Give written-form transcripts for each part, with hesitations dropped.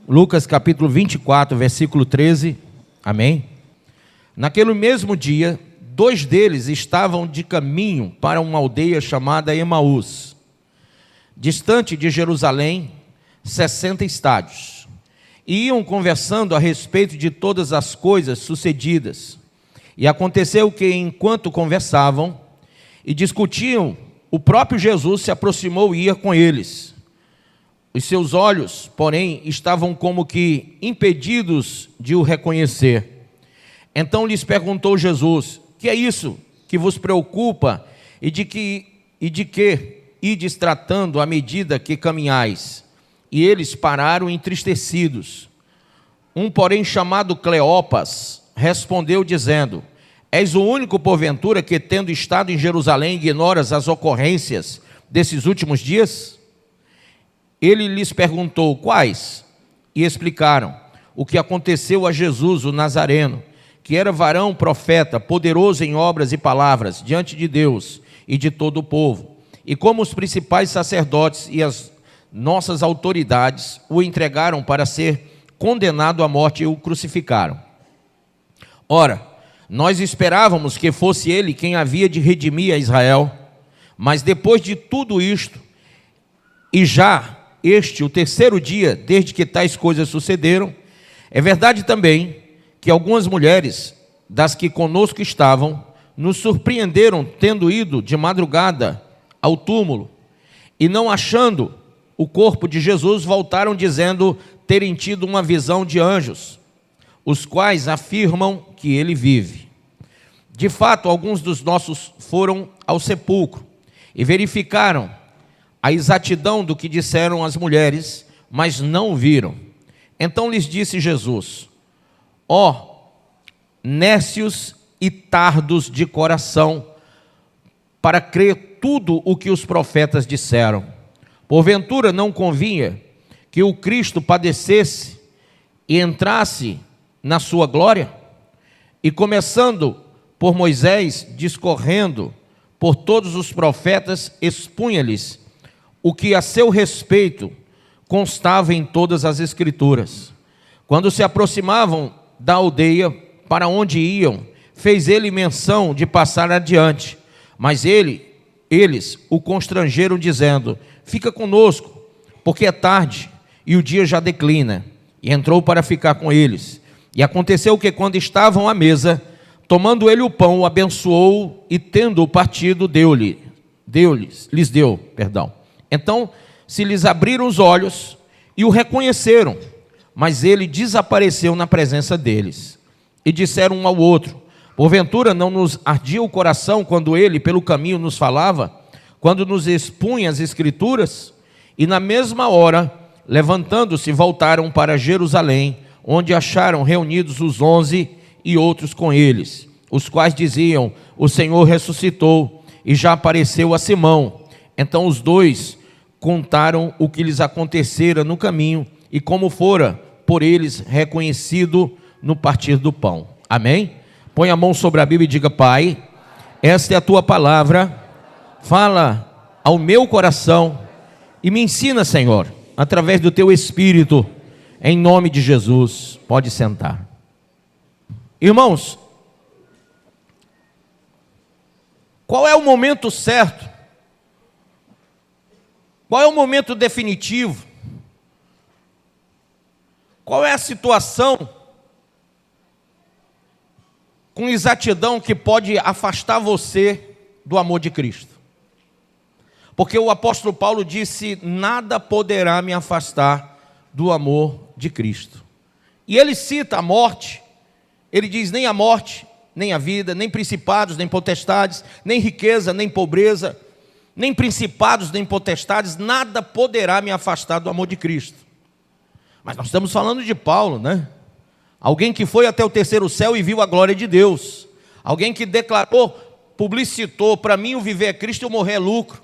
Lucas capítulo 24, versículo 13, amém? Naquele mesmo dia, 2 deles estavam de caminho para uma aldeia chamada Emaús, distante de Jerusalém, 60 estádios, e iam conversando a respeito de todas as coisas sucedidas. E aconteceu que, enquanto conversavam e discutiam, o próprio Jesus se aproximou e ia com eles. Os seus olhos, porém, estavam como que impedidos de o reconhecer. Então lhes perguntou Jesus: que é isso que vos preocupa e de que ides tratando à medida que caminhais? E eles pararam entristecidos. Um, porém, chamado Cleopas, respondeu dizendo: és o único, porventura, que, tendo estado em Jerusalém, ignoras as ocorrências desses últimos dias? Ele lhes perguntou: quais? E explicaram o que aconteceu a Jesus, o Nazareno, que era varão profeta, poderoso em obras e palavras, diante de Deus e de todo o povo. E como os principais sacerdotes e as nossas autoridades o entregaram para ser condenado à morte e o crucificaram. Ora, nós esperávamos que fosse ele quem havia de redimir a Israel, mas depois de tudo isto, e já este o terceiro dia desde que tais coisas sucederam, é verdade também que algumas mulheres das que conosco estavam nos surpreenderam tendo ido de madrugada ao túmulo e, não achando o corpo de Jesus, voltaram dizendo terem tido uma visão de anjos, os quais afirmam que ele vive. De fato, alguns dos nossos foram ao sepulcro e verificaram a exatidão do que disseram as mulheres, mas não o viram. Então lhes disse Jesus: ó, nécios e tardos de coração, para crer tudo o que os profetas disseram. Porventura não convinha que o Cristo padecesse e entrasse na sua glória? E começando por Moisés, discorrendo por todos os profetas, expunha-lhes o que a seu respeito constava em todas as Escrituras. Quando se aproximavam da aldeia para onde iam, fez ele menção de passar adiante, mas eles o constrangeram, dizendo: fica conosco, porque é tarde e o dia já declina. E entrou para ficar com eles. E aconteceu que, quando estavam à mesa, tomando ele o pão, o abençoou e, tendo-o partido, lhes deu. Então se lhes abriram os olhos e o reconheceram, mas ele desapareceu na presença deles. E disseram um ao outro: porventura não nos ardia o coração quando ele pelo caminho nos falava, quando nos expunha as Escrituras? E na mesma hora, levantando-se, voltaram para Jerusalém, onde acharam reunidos os 11 e outros com eles, os quais diziam: o Senhor ressuscitou e já apareceu a Simão. Então os 2 contaram o que lhes acontecera no caminho e como fora por eles reconhecido no partir do pão. Amém? Põe a mão sobre a Bíblia e diga: Pai, esta é a tua palavra, fala ao meu coração e me ensina, Senhor, através do teu Espírito, em nome de Jesus. Pode sentar. Irmãos, qual é o momento certo? Qual é o momento definitivo? Qual é a situação com exatidão que pode afastar você do amor de Cristo? Porque o apóstolo Paulo disse: nada poderá me afastar do amor de Cristo. E ele cita a morte. Ele diz: nem a morte, nem a vida, nem principados, nem potestades, nem riqueza, nem pobreza, nem principados, nem potestades, nada poderá me afastar do amor de Cristo. Mas nós estamos falando de Paulo, né? Alguém que foi até o terceiro céu e viu a glória de Deus. Alguém que declarou, publicitou: para mim o viver é Cristo e o morrer é lucro.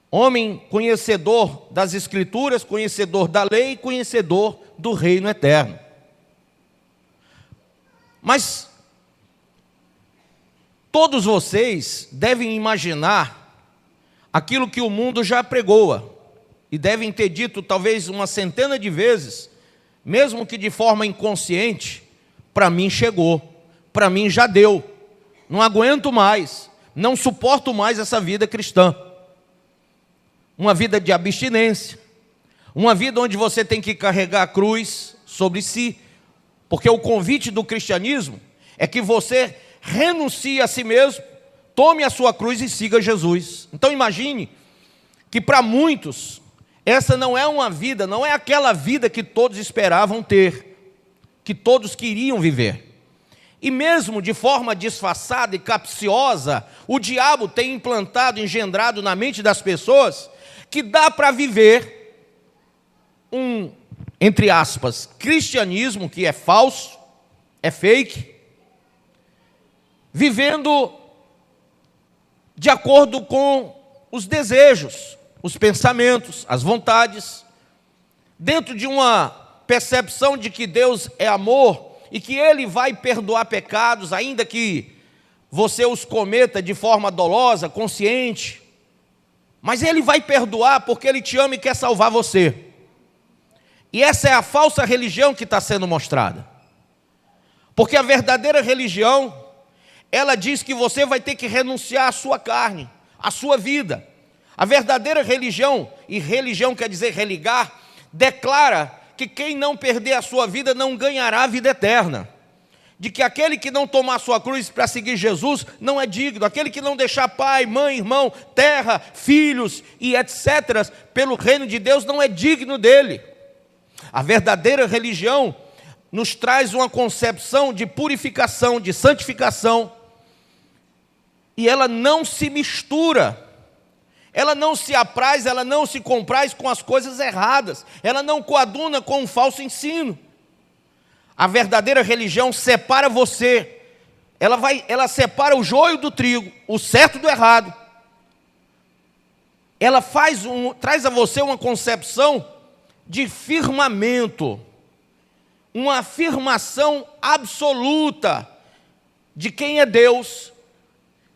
Homem conhecedor das Escrituras, conhecedor da lei, conhecedor do reino eterno. Mas todos vocês devem imaginar aquilo que o mundo já pregoa. e devem ter dito talvez uma centena de vezes, mesmo que de forma inconsciente: para mim chegou, para mim já deu, não aguento mais, não suporto mais essa vida cristã. Uma vida de abstinência, uma vida onde você tem que carregar a cruz sobre si, porque o convite do cristianismo é que você renuncie a si mesmo, tome a sua cruz e siga Jesus. Então imagine que para muitos essa não é uma vida, não é aquela vida que todos esperavam ter, que todos queriam viver. E mesmo de forma disfarçada e capciosa, o diabo tem implantado, engendrado na mente das pessoas que dá para viver um, entre aspas, cristianismo que é falso, é fake, vivendo de acordo com os desejos, os pensamentos, as vontades, dentro de uma percepção de que Deus é amor e que Ele vai perdoar pecados, ainda que você os cometa de forma dolosa, consciente, mas Ele vai perdoar porque Ele te ama e quer salvar você. E essa é a falsa religião que está sendo mostrada. Porque a verdadeira religião, ela diz que você vai ter que renunciar à sua carne, à sua vida. A verdadeira religião, e religião quer dizer religar, declara que quem não perder a sua vida não ganhará a vida eterna. De que aquele que não tomar a sua cruz para seguir Jesus não é digno. Aquele que não deixar pai, mãe, irmão, terra, filhos e etc. pelo reino de Deus não é digno dele. A verdadeira religião nos traz uma concepção de purificação, de santificação. E ela não se mistura. Ela não se apraz, ela não se compraz com as coisas erradas. Ela não coaduna com um falso ensino. A verdadeira religião separa você. Ela separa o joio do trigo, o certo do errado. Ela traz a você uma concepção de firmamento, uma afirmação absoluta de quem é Deus,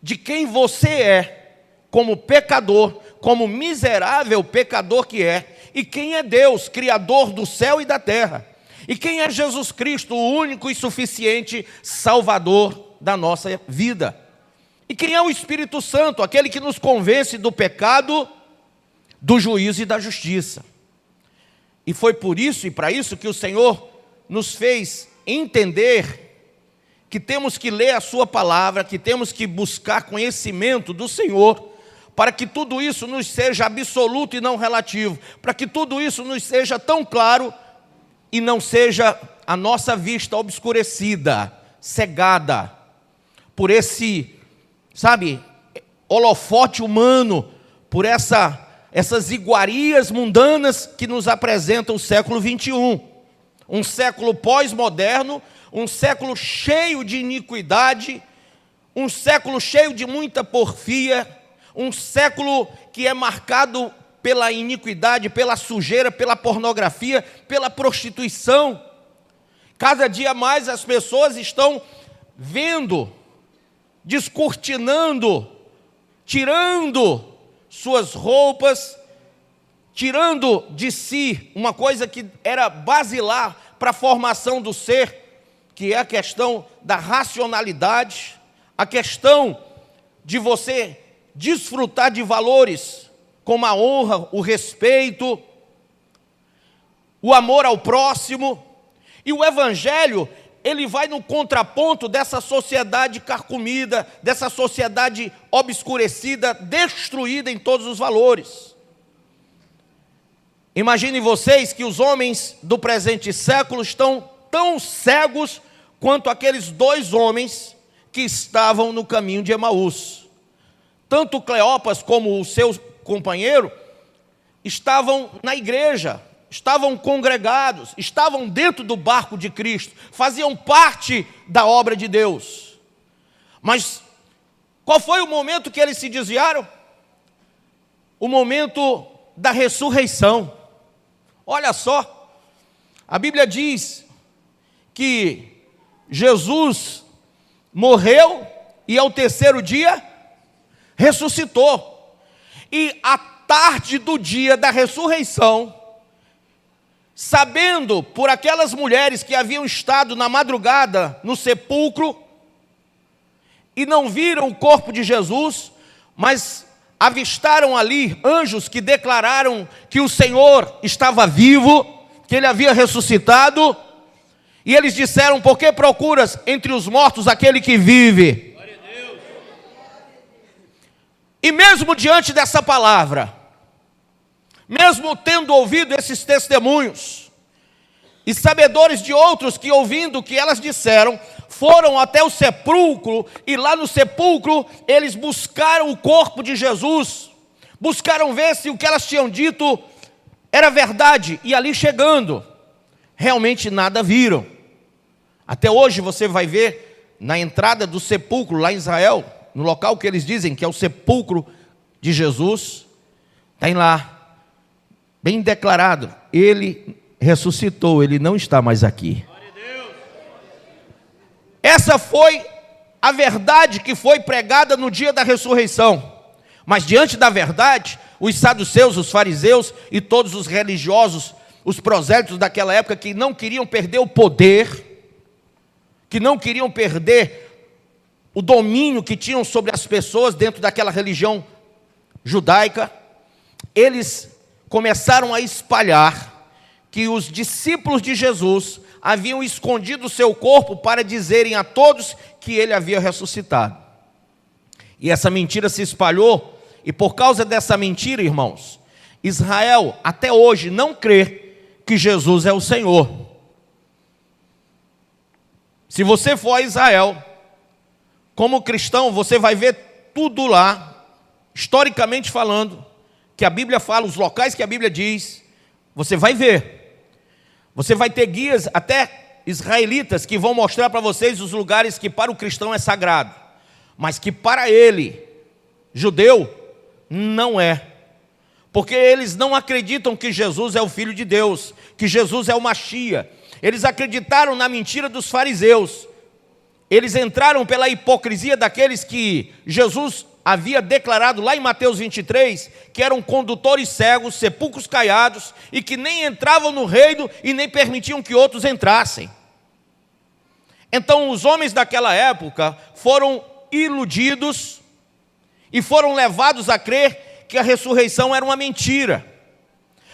de quem você é, como pecador, como miserável pecador que é, e quem é Deus, Criador do céu e da terra. E quem é Jesus Cristo, o único e suficiente Salvador da nossa vida? E quem é o Espírito Santo, aquele que nos convence do pecado, do juízo e da justiça? E foi por isso e para isso que o Senhor nos fez entender que temos que ler a sua palavra, que temos que buscar conhecimento do Senhor, para que tudo isso nos seja absoluto e não relativo, para que tudo isso nos seja tão claro e não seja a nossa vista obscurecida, cegada por esse, holofote humano, por essas iguarias mundanas que nos apresenta o século 21. Um século pós-moderno, um século cheio de iniquidade, um século cheio de muita porfia, um século que é marcado pela iniquidade, pela sujeira, pela pornografia, pela prostituição. Cada dia mais as pessoas estão vendo, descortinando, tirando suas roupas, tirando de si uma coisa que era basilar para a formação do ser, que é a questão da racionalidade, a questão de você desfrutar de valores como a honra, o respeito, o amor ao próximo. E o Evangelho, ele vai no contraponto dessa sociedade carcomida, dessa sociedade obscurecida, destruída em todos os valores. Imaginem vocês que os homens do presente século estão tão cegos quanto aqueles dois homens que estavam no caminho de Emaús. Tanto Cleopas como o seu companheiro estavam na igreja, estavam congregados, estavam dentro do barco de Cristo, faziam parte da obra de Deus. Mas qual foi o momento que eles se desviaram? O momento da ressurreição. Olha só, a Bíblia diz que Jesus morreu e ao terceiro dia ressuscitou. E a tarde do dia da ressurreição, sabendo por aquelas mulheres que haviam estado na madrugada no sepulcro e não viram o corpo de Jesus, mas avistaram ali anjos que declararam que o Senhor estava vivo, que Ele havia ressuscitado, e eles disseram: por que procuras entre os mortos aquele que vive? Glória a Deus. E mesmo diante dessa palavra, mesmo tendo ouvido esses testemunhos, e sabedores de outros que, ouvindo o que elas disseram, foram até o sepulcro, e lá no sepulcro eles buscaram o corpo de Jesus, buscaram ver se o que elas tinham dito era verdade, e ali chegando, realmente nada viram. Até hoje você vai ver na entrada do sepulcro lá em Israel, no local que eles dizem que é o sepulcro de Jesus, tem lá, bem declarado, Ele ressuscitou, Ele não está mais aqui. Essa foi a verdade que foi pregada no dia da ressurreição. Mas diante da verdade, os saduceus, os fariseus e todos os religiosos, os prosélitos daquela época, que não queriam perder o poder, que não queriam perder o domínio que tinham sobre as pessoas dentro daquela religião judaica, eles começaram a espalhar que os discípulos de Jesus haviam escondido o seu corpo para dizerem a todos que ele havia ressuscitado. E essa mentira se espalhou, e por causa dessa mentira, irmãos, Israel até hoje não crê que Jesus é o Senhor. Se você for a Israel, como cristão, você vai ver tudo lá, historicamente falando, que a Bíblia fala, os locais que a Bíblia diz, você vai ver. Você vai ter guias, até israelitas, que vão mostrar para vocês os lugares que para o cristão é sagrado, mas que para ele, judeu, não é. Porque eles não acreditam que Jesus é o Filho de Deus, que Jesus é o Machia. Eles acreditaram na mentira dos fariseus. Eles entraram pela hipocrisia daqueles que Jesus havia declarado lá em Mateus 23, que eram condutores cegos, sepulcros caiados, e que nem entravam no reino e nem permitiam que outros entrassem. Então os homens daquela época foram iludidos e foram levados a crer que a ressurreição era uma mentira.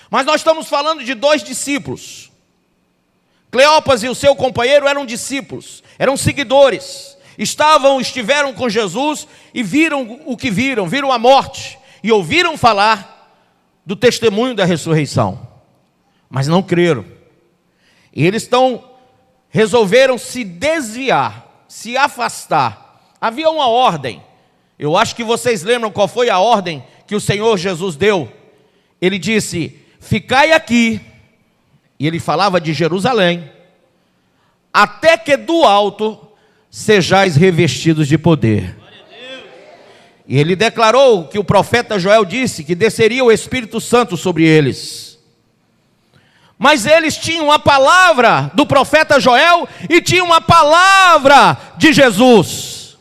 Mas nós estamos falando de dois discípulos. Cleopas e o seu companheiro eram discípulos, eram seguidores, estiveram com Jesus e viram o que viram a morte, e ouviram falar do testemunho da ressurreição, mas não creram. E eles resolveram se desviar, se afastar. Havia uma ordem, eu acho que vocês lembram qual foi a ordem que o Senhor Jesus deu. Ele disse: ficai aqui. E ele falava de Jerusalém, até que do alto sejais revestidos de poder. E ele declarou que o profeta Joel disse que desceria o Espírito Santo sobre eles. Mas eles tinham a palavra do profeta Joel e tinham a palavra de Jesus.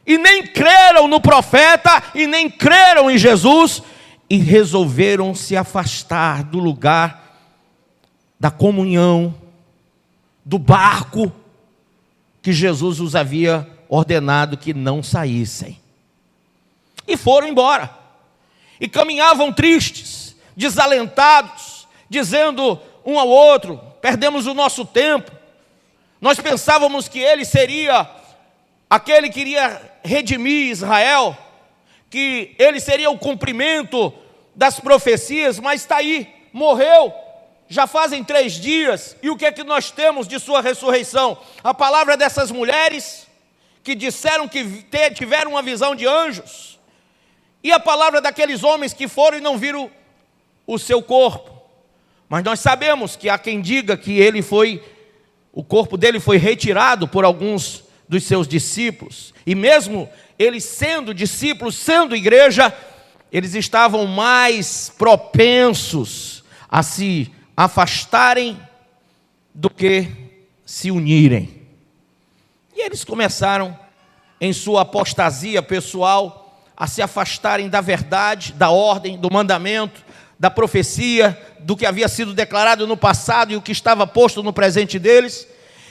E nem creram no profeta e nem creram em Jesus, e resolveram se afastar do lugar da comunhão, do barco que Jesus os havia ordenado que não saíssem. E foram embora. E caminhavam tristes, desalentados, dizendo um ao outro: perdemos o nosso tempo. Nós pensávamos que ele seria aquele que iria redimir Israel, que ele seria o cumprimento das profecias, mas está aí, morreu. Já fazem 3 dias, e o que é que nós temos de sua ressurreição? A palavra dessas mulheres, que disseram que tiveram uma visão de anjos, e a palavra daqueles homens que foram e não viram o seu corpo. Mas nós sabemos que há quem diga que o corpo dele foi retirado por alguns dos seus discípulos, e mesmo eles sendo discípulos, sendo igreja, eles estavam mais propensos a se afastarem do que se unirem. E eles começaram, em sua apostasia pessoal, a se afastarem da verdade, da ordem, do mandamento, da profecia, do que havia sido declarado no passado e o que estava posto no presente deles.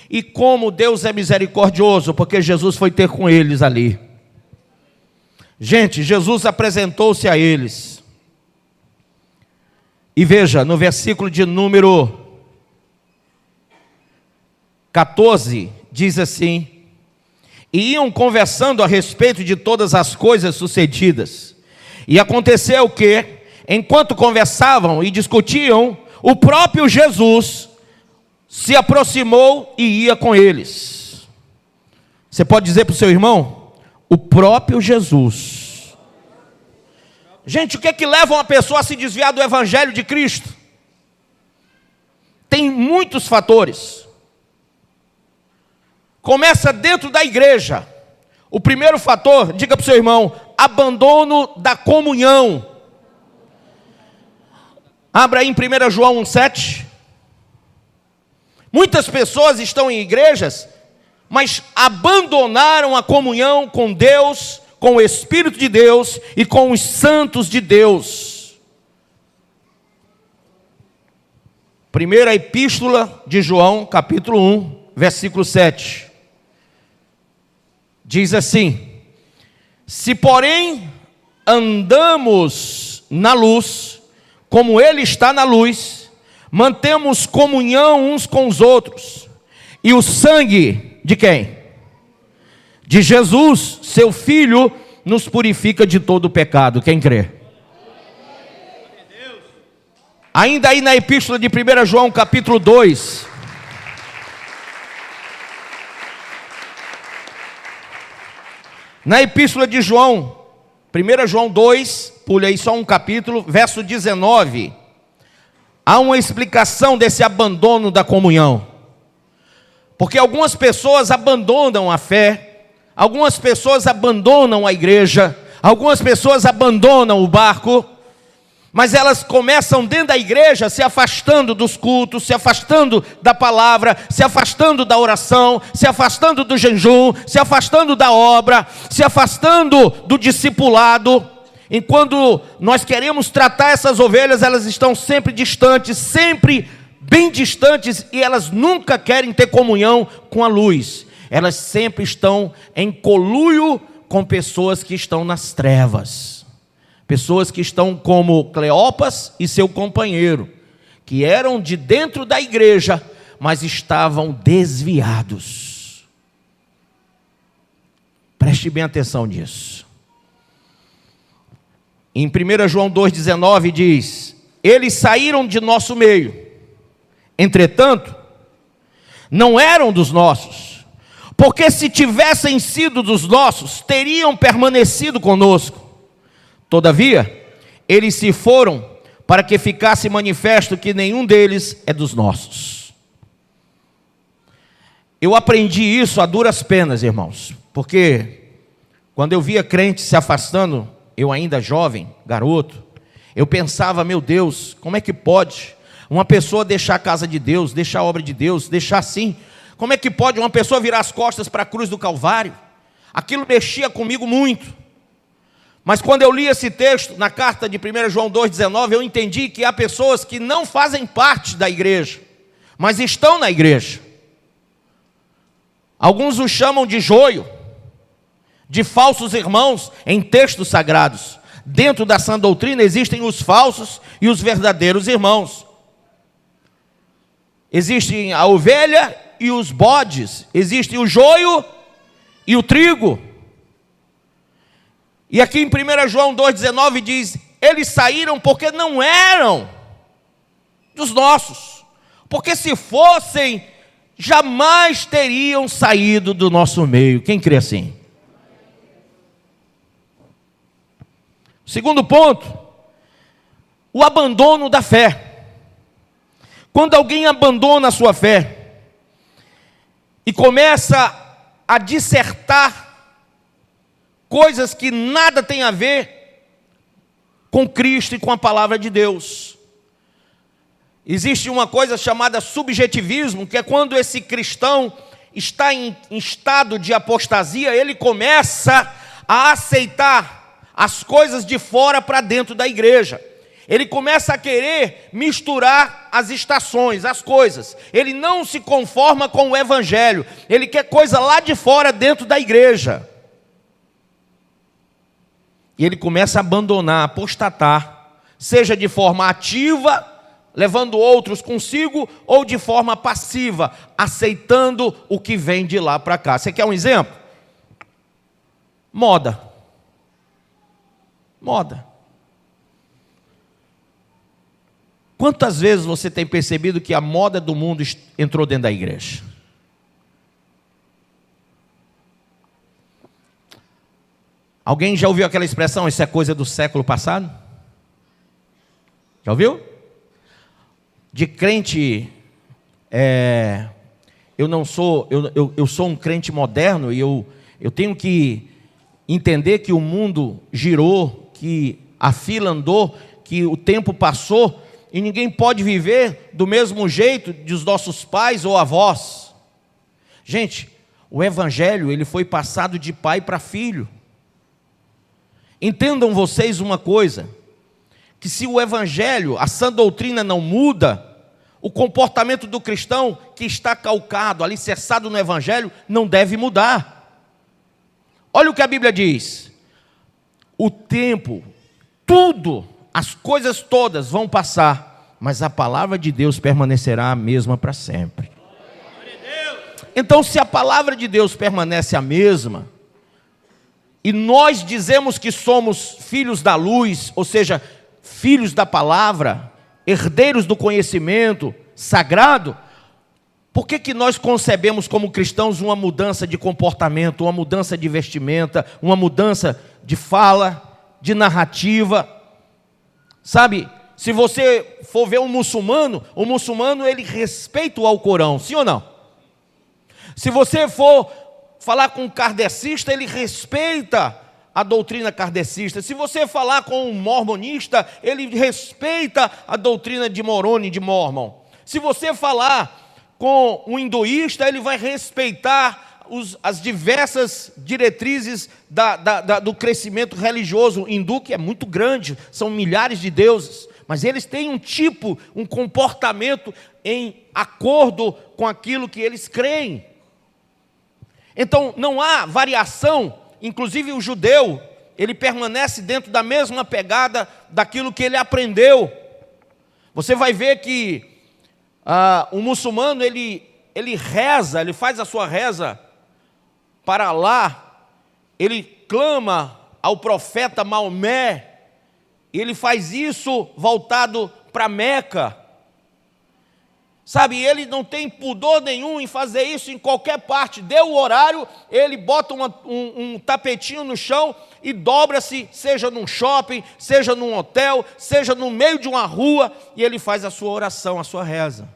E como Deus é misericordioso, porque Jesus foi ter com eles ali. Gente, Jesus apresentou-se a eles. E veja, no versículo de número 14, diz assim: e iam conversando a respeito de todas as coisas sucedidas. E aconteceu que, enquanto conversavam e discutiam, o próprio Jesus se aproximou e ia com eles. Você pode dizer para o seu irmão? O próprio Jesus. Gente, o que é que leva uma pessoa a se desviar do Evangelho de Cristo? Tem muitos fatores. Começa dentro da igreja. O primeiro fator, diga para o seu irmão, abandono da comunhão. Abra aí em 1 João 1,7. Muitas pessoas estão em igrejas, mas abandonaram a comunhão com Deus, com o Espírito de Deus e com os santos de Deus. Primeira epístola de João, capítulo 1, versículo 7. Diz assim: se porém andamos na luz, como Ele está na luz, mantemos comunhão uns com os outros, e o sangue de quem? De Jesus, seu Filho, nos purifica de todo o pecado. Quem crê? Ainda aí na epístola de 1 João, capítulo 2. Na epístola de João, 1 João 2, pule aí só um capítulo, verso 19. Há uma explicação desse abandono da comunhão. Porque algumas pessoas abandonam a fé, algumas pessoas abandonam a igreja, algumas pessoas abandonam o barco, mas elas começam dentro da igreja se afastando dos cultos, se afastando da palavra, se afastando da oração, se afastando do jejum, se afastando da obra, se afastando do discipulado. E quando nós queremos tratar essas ovelhas, elas estão sempre distantes, sempre bem distantes, e elas nunca querem ter comunhão com a luz. Elas sempre estão em conluio com pessoas que estão nas trevas. Pessoas que estão como Cleopas e seu companheiro, que eram de dentro da igreja, mas estavam desviados. Preste bem atenção nisso. Em 1 João 2,19 diz: eles saíram de nosso meio, entretanto, não eram dos nossos, porque se tivessem sido dos nossos, teriam permanecido conosco. Todavia, eles se foram para que ficasse manifesto que nenhum deles é dos nossos. Eu aprendi isso a duras penas, irmãos, porque quando eu via crentes se afastando, eu ainda jovem, garoto, eu pensava, meu Deus, como é que pode uma pessoa deixar a casa de Deus, deixar a obra de Deus, deixar assim? Como é que pode uma pessoa virar as costas para a cruz do Calvário? Aquilo mexia comigo muito. Mas quando eu li esse texto, na carta de 1 João 2,19, eu entendi que há pessoas que não fazem parte da igreja, mas estão na igreja. Alguns os chamam de joio, de falsos irmãos em textos sagrados. Dentro da sã doutrina existem os falsos e os verdadeiros irmãos. Existem a ovelha e os bodes, existe o joio e o trigo. E aqui em 1 João 2,19 diz: eles saíram porque não eram dos nossos, porque se fossem, jamais teriam saído do nosso meio. Quem crê assim? Segundo ponto, o abandono da fé. Quando alguém abandona a sua fé e começa a dissertar coisas que nada tem a ver com Cristo e com a palavra de Deus. Existe uma coisa chamada subjetivismo, que é quando esse cristão está em estado de apostasia, ele começa a aceitar as coisas de fora para dentro da igreja. Ele começa a querer misturar as estações, as coisas. Ele não se conforma com o evangelho. Ele quer coisa lá de fora, dentro da igreja. E ele começa a abandonar, apostatar, seja de forma ativa, levando outros consigo, ou de forma passiva, aceitando o que vem de lá para cá. Você quer um exemplo? Moda. Moda. Quantas vezes você tem percebido que a moda do mundo entrou dentro da igreja? Alguém já ouviu aquela expressão, isso é coisa do século passado? Já ouviu? De crente, eu sou um crente moderno e eu tenho que entender que o mundo girou, que a fila andou, que o tempo passou e ninguém pode viver do mesmo jeito dos nossos pais ou avós. Gente, o evangelho ele foi passado de pai para filho. Entendam vocês uma coisa, que se o evangelho, a sã doutrina não muda, o comportamento do cristão que está calcado, alicerçado no evangelho, não deve mudar. Olha o que a Bíblia diz: o tempo, tudo, as coisas todas vão passar, mas a palavra de Deus permanecerá a mesma para sempre. Então, se a palavra de Deus permanece a mesma, e nós dizemos que somos filhos da luz, ou seja, filhos da palavra, herdeiros do conhecimento sagrado, por que nós concebemos como cristãos uma mudança de comportamento, uma mudança de vestimenta, uma mudança de fala, de narrativa? Sabe, se você for ver o muçulmano ele respeita o Alcorão, sim ou não? Se você for falar com um kardecista, ele respeita a doutrina kardecista. Se você falar com um mormonista, ele respeita a doutrina de Moroni, de Mormon. Se você falar com um hinduísta, ele vai respeitar as diversas diretrizes do crescimento religioso hindu, que é muito grande, são milhares de deuses, mas eles têm um comportamento em acordo com aquilo que eles creem. Então não há variação. Inclusive o judeu, ele permanece dentro da mesma pegada daquilo que ele aprendeu. Você vai ver que o muçulmano, ele reza, ele faz a sua reza para Alá, ele clama ao profeta Maomé, ele faz isso voltado para Meca. Sabe, ele não tem pudor nenhum em fazer isso em qualquer parte. Deu o horário, ele bota um tapetinho no chão e dobra-se, seja num shopping, seja num hotel, seja no meio de uma rua, e ele faz a sua oração, a sua reza.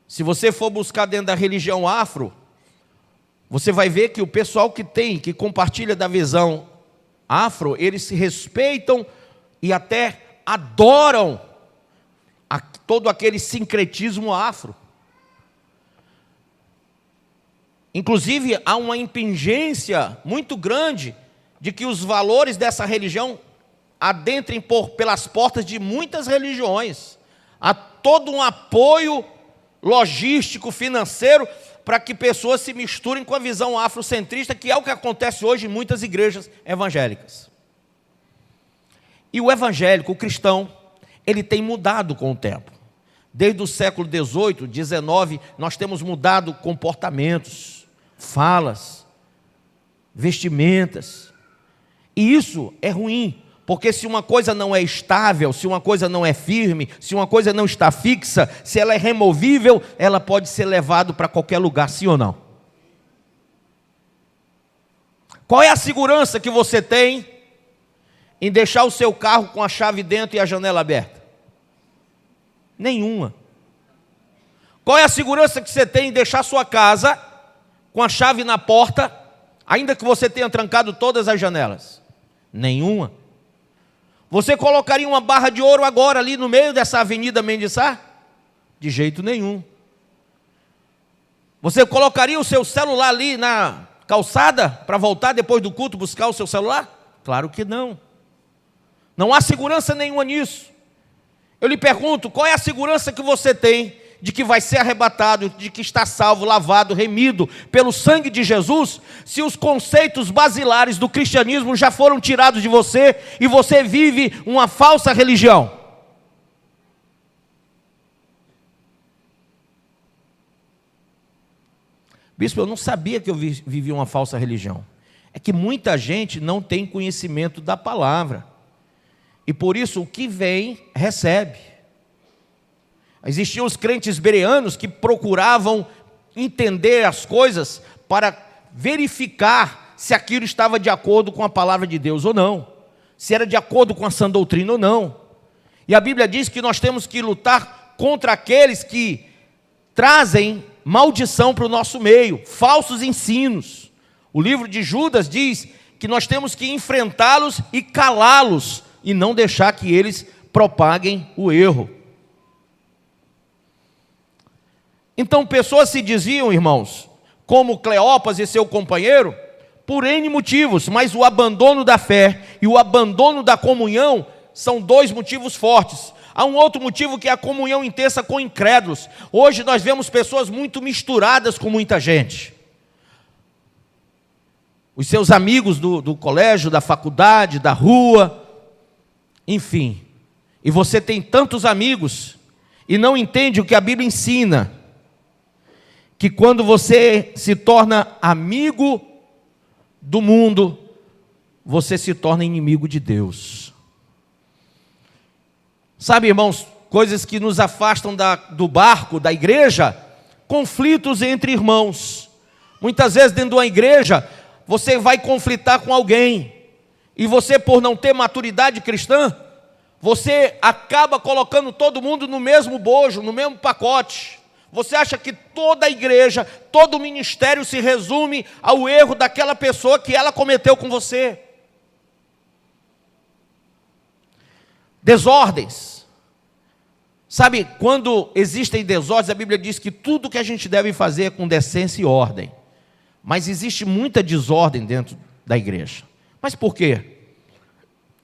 Se você for buscar dentro da religião afro, você vai ver que o pessoal que compartilha da visão afro, eles se respeitam e até adoram todo aquele sincretismo afro. Inclusive, há uma impingência muito grande de que os valores dessa religião adentrem pelas portas de muitas religiões. Há todo um apoio logístico, financeiro, para que pessoas se misturem com a visão afrocentrista, que é o que acontece hoje em muitas igrejas evangélicas. E o evangélico, o cristão, ele tem mudado com o tempo. Desde o século XVIII, XIX, nós temos mudado comportamentos, falas, vestimentas. E isso é ruim, porque se uma coisa não é estável, se uma coisa não é firme, se uma coisa não está fixa, se ela é removível, ela pode ser levada para qualquer lugar, sim ou não? Qual é a segurança que você tem em deixar o seu carro com a chave dentro e a janela aberta? Nenhuma. Qual é a segurança que você tem em deixar a sua casa com a chave na porta, ainda que você tenha trancado todas as janelas? Nenhuma. Você colocaria uma barra de ouro agora ali no meio dessa avenida Mendes Sá? De jeito nenhum. Você colocaria o seu celular ali calçada para voltar depois do culto buscar o seu celular? Claro que não. Não há segurança nenhuma nisso. Eu lhe pergunto, qual é a segurança que você tem de que vai ser arrebatado, de que está salvo, lavado, remido pelo sangue de Jesus, se os conceitos basilares do cristianismo já foram tirados de você e você vive uma falsa religião? Bispo, eu não sabia que eu vivia uma falsa religião. É que muita gente não tem conhecimento da palavra. E por isso o que vem, recebe. Existiam os crentes bereanos que procuravam entender as coisas para verificar se aquilo estava de acordo com a palavra de Deus ou não. Se era de acordo com a sã doutrina ou não. E a Bíblia diz que nós temos que lutar contra aqueles que trazem maldição para o nosso meio, falsos ensinos. O livro de Judas diz que nós temos que enfrentá-los e calá-los, e não deixar que eles propaguem o erro. Então pessoas se desviam, irmãos, como Cleopas e seu companheiro, por N motivos, mas o abandono da fé e o abandono da comunhão são dois motivos fortes. Há um outro motivo que é a comunhão intensa com incrédulos. Hoje nós vemos pessoas muito misturadas com muita gente. Os seus amigos do colégio, da faculdade, da rua, enfim. E você tem tantos amigos e não entende o que a Bíblia ensina. Que quando você se torna amigo do mundo, você se torna inimigo de Deus. Sabe, irmãos, coisas que nos afastam do barco, da igreja, conflitos entre irmãos. Muitas vezes dentro de uma igreja, você vai conflitar com alguém, e você, por não ter maturidade cristã, você acaba colocando todo mundo no mesmo bojo, no mesmo pacote. Você acha que toda a igreja, todo o ministério se resume ao erro daquela pessoa que ela cometeu com você. Desordens. Sabe, quando existem desordens, a Bíblia diz que tudo que a gente deve fazer é com decência e ordem. Mas existe muita desordem dentro da igreja. Mas por quê?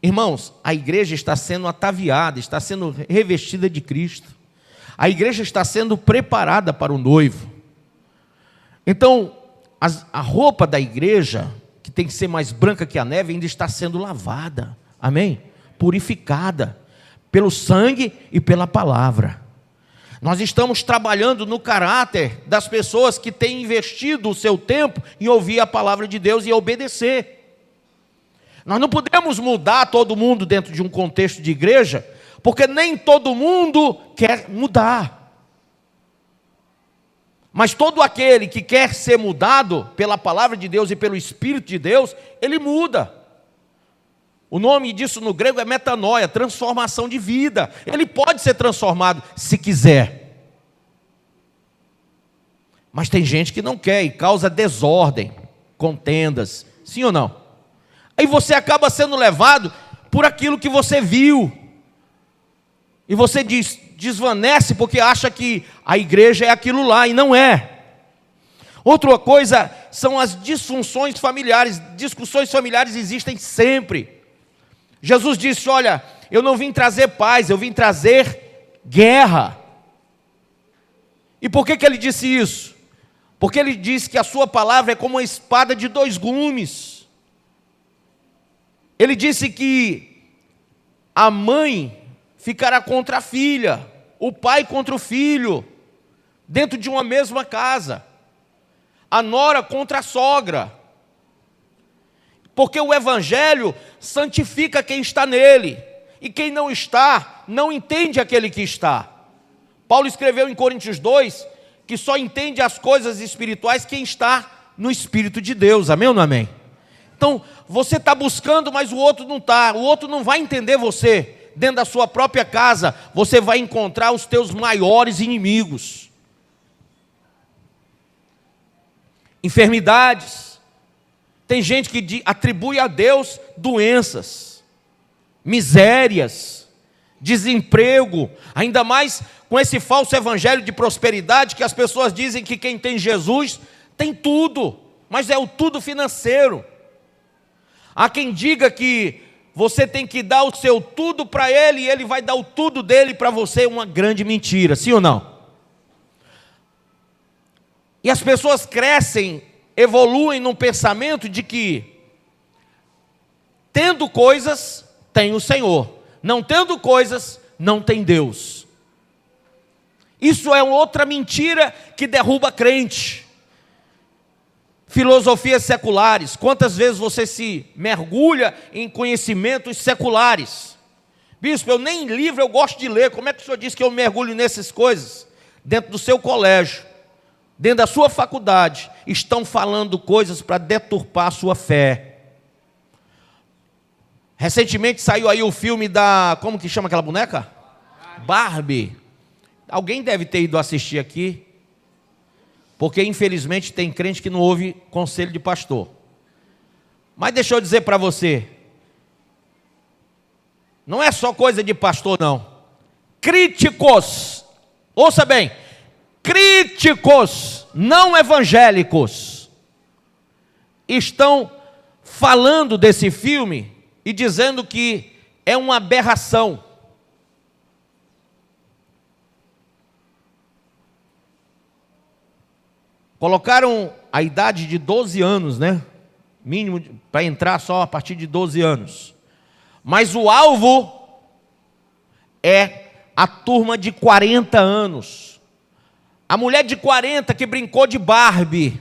Irmãos, a igreja está sendo ataviada, está sendo revestida de Cristo. A igreja está sendo preparada para o noivo. Então, a roupa da igreja, que tem que ser mais branca que a neve, ainda está sendo lavada. Amém? Purificada pelo sangue e pela palavra. Nós estamos trabalhando no caráter das pessoas que têm investido o seu tempo em ouvir a palavra de Deus e obedecer. Nós não podemos mudar todo mundo dentro de um contexto de igreja, porque nem todo mundo quer mudar. Mas todo aquele que quer ser mudado pela palavra de Deus e pelo Espírito de Deus, ele muda. O nome disso no grego é metanoia, transformação de vida. Ele pode ser transformado se quiser. Mas tem gente que não quer e causa desordem, contendas, sim ou não? Aí você acaba sendo levado por aquilo que você viu. E você desvanece porque acha que a igreja é aquilo lá, e não é. Outra coisa são as disfunções familiares. Discussões familiares existem sempre. Jesus disse, olha, eu não vim trazer paz, eu vim trazer guerra. E por que ele disse isso? Porque ele disse que a sua palavra é como uma espada de dois gumes. Ele disse que a mãe ficará contra a filha, o pai contra o filho, dentro de uma mesma casa, a nora contra a sogra. Porque o evangelho santifica quem está nele, e quem não está, não entende aquele que está. Paulo escreveu em Coríntios 2, que só entende as coisas espirituais quem está no Espírito de Deus, amém ou não amém? Então, você está buscando, mas o outro não está, o outro não vai entender você. Dentro da sua própria casa, você vai encontrar os teus maiores inimigos. Enfermidades. Tem gente que atribui a Deus doenças, misérias, desemprego, ainda mais com esse falso evangelho de prosperidade, que as pessoas dizem que quem tem Jesus tem tudo. mas é o tudo financeiro. Há quem diga que você tem que dar o seu tudo para ele e ele vai dar o tudo dele para você. Uma grande mentira, sim ou não? E as pessoas crescem, evoluem num pensamento de que, tendo coisas, tem o Senhor. Não tendo coisas, não tem Deus. Isso é outra mentira que derruba crente. Filosofias seculares. Quantas vezes você se mergulha em conhecimentos seculares? Bispo, eu nem livro eu gosto de ler. Como é que o senhor diz que eu mergulho nessas coisas? Dentro do seu colégio, dentro da sua faculdade, estão falando coisas para deturpar a sua fé. Recentemente saiu aí o filme da... Como que chama aquela boneca? Barbie. Alguém deve ter ido assistir aqui. Porque, infelizmente, tem crente que não ouve conselho de pastor. Mas deixa eu dizer para você, não é só coisa de pastor, não. Críticos, ouça bem, críticos não evangélicos estão falando desse filme e dizendo que é uma aberração. Colocaram a idade de 12 anos, né? Mínimo para entrar só a partir de 12 anos. Mas o alvo é a turma de 40 anos. A mulher de 40 que brincou de Barbie.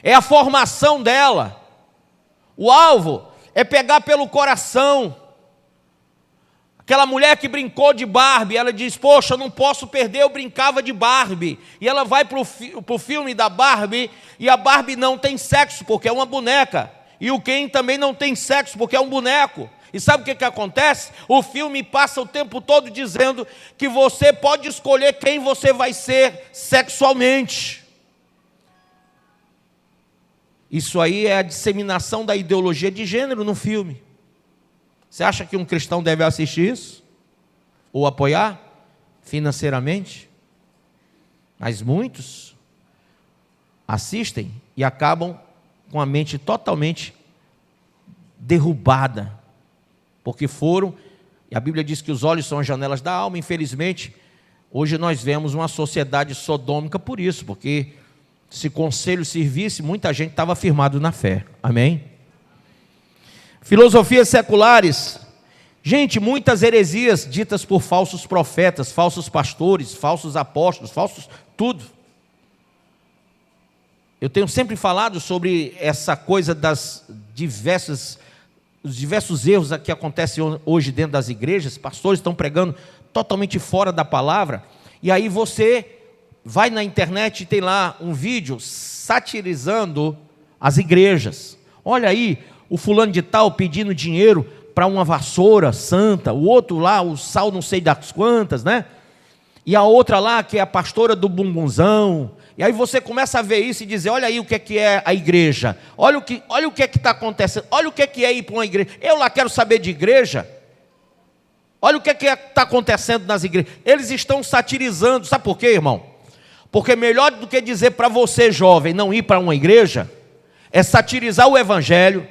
É a formação dela. O alvo é pegar pelo coração. Aquela mulher que brincou de Barbie, ela diz, poxa, eu não posso perder, eu brincava de Barbie. E ela vai para o filme da Barbie, e a Barbie não tem sexo, porque é uma boneca. E o Ken também não tem sexo, porque é um boneco. E sabe o que acontece? O filme passa o tempo todo dizendo que você pode escolher quem você vai ser sexualmente. Isso aí é a disseminação da ideologia de gênero no filme. Você acha que um cristão deve assistir isso? Ou apoiar financeiramente? Mas muitos assistem e acabam com a mente totalmente derrubada. Porque foram, e a Bíblia diz que os olhos são as janelas da alma. Infelizmente, hoje nós vemos uma sociedade sodômica por isso. Porque se conselho servisse, muita gente estava firmado na fé. Amém? Filosofias seculares. Gente, muitas heresias ditas por falsos profetas, falsos pastores, falsos apóstolos, falsos tudo. Eu tenho sempre falado sobre essa coisa das os diversos erros que acontecem hoje dentro das igrejas. Pastores estão pregando totalmente fora da palavra. E aí você vai na internet e tem lá um vídeo satirizando as igrejas. Olha aí, o fulano de tal pedindo dinheiro para uma vassoura santa, o outro lá, o sal não sei das quantas, né? E a outra lá, que é a pastora do bumbunzão. E aí você começa a ver isso e dizer, olha aí o que é a igreja. Olha o que é que está acontecendo. Olha o que é ir para uma igreja. Eu lá quero saber de igreja. Olha o que está acontecendo nas igrejas. Eles estão satirizando. Sabe por quê, irmão? Porque melhor do que dizer para você, jovem, não ir para uma igreja, é satirizar o evangelho,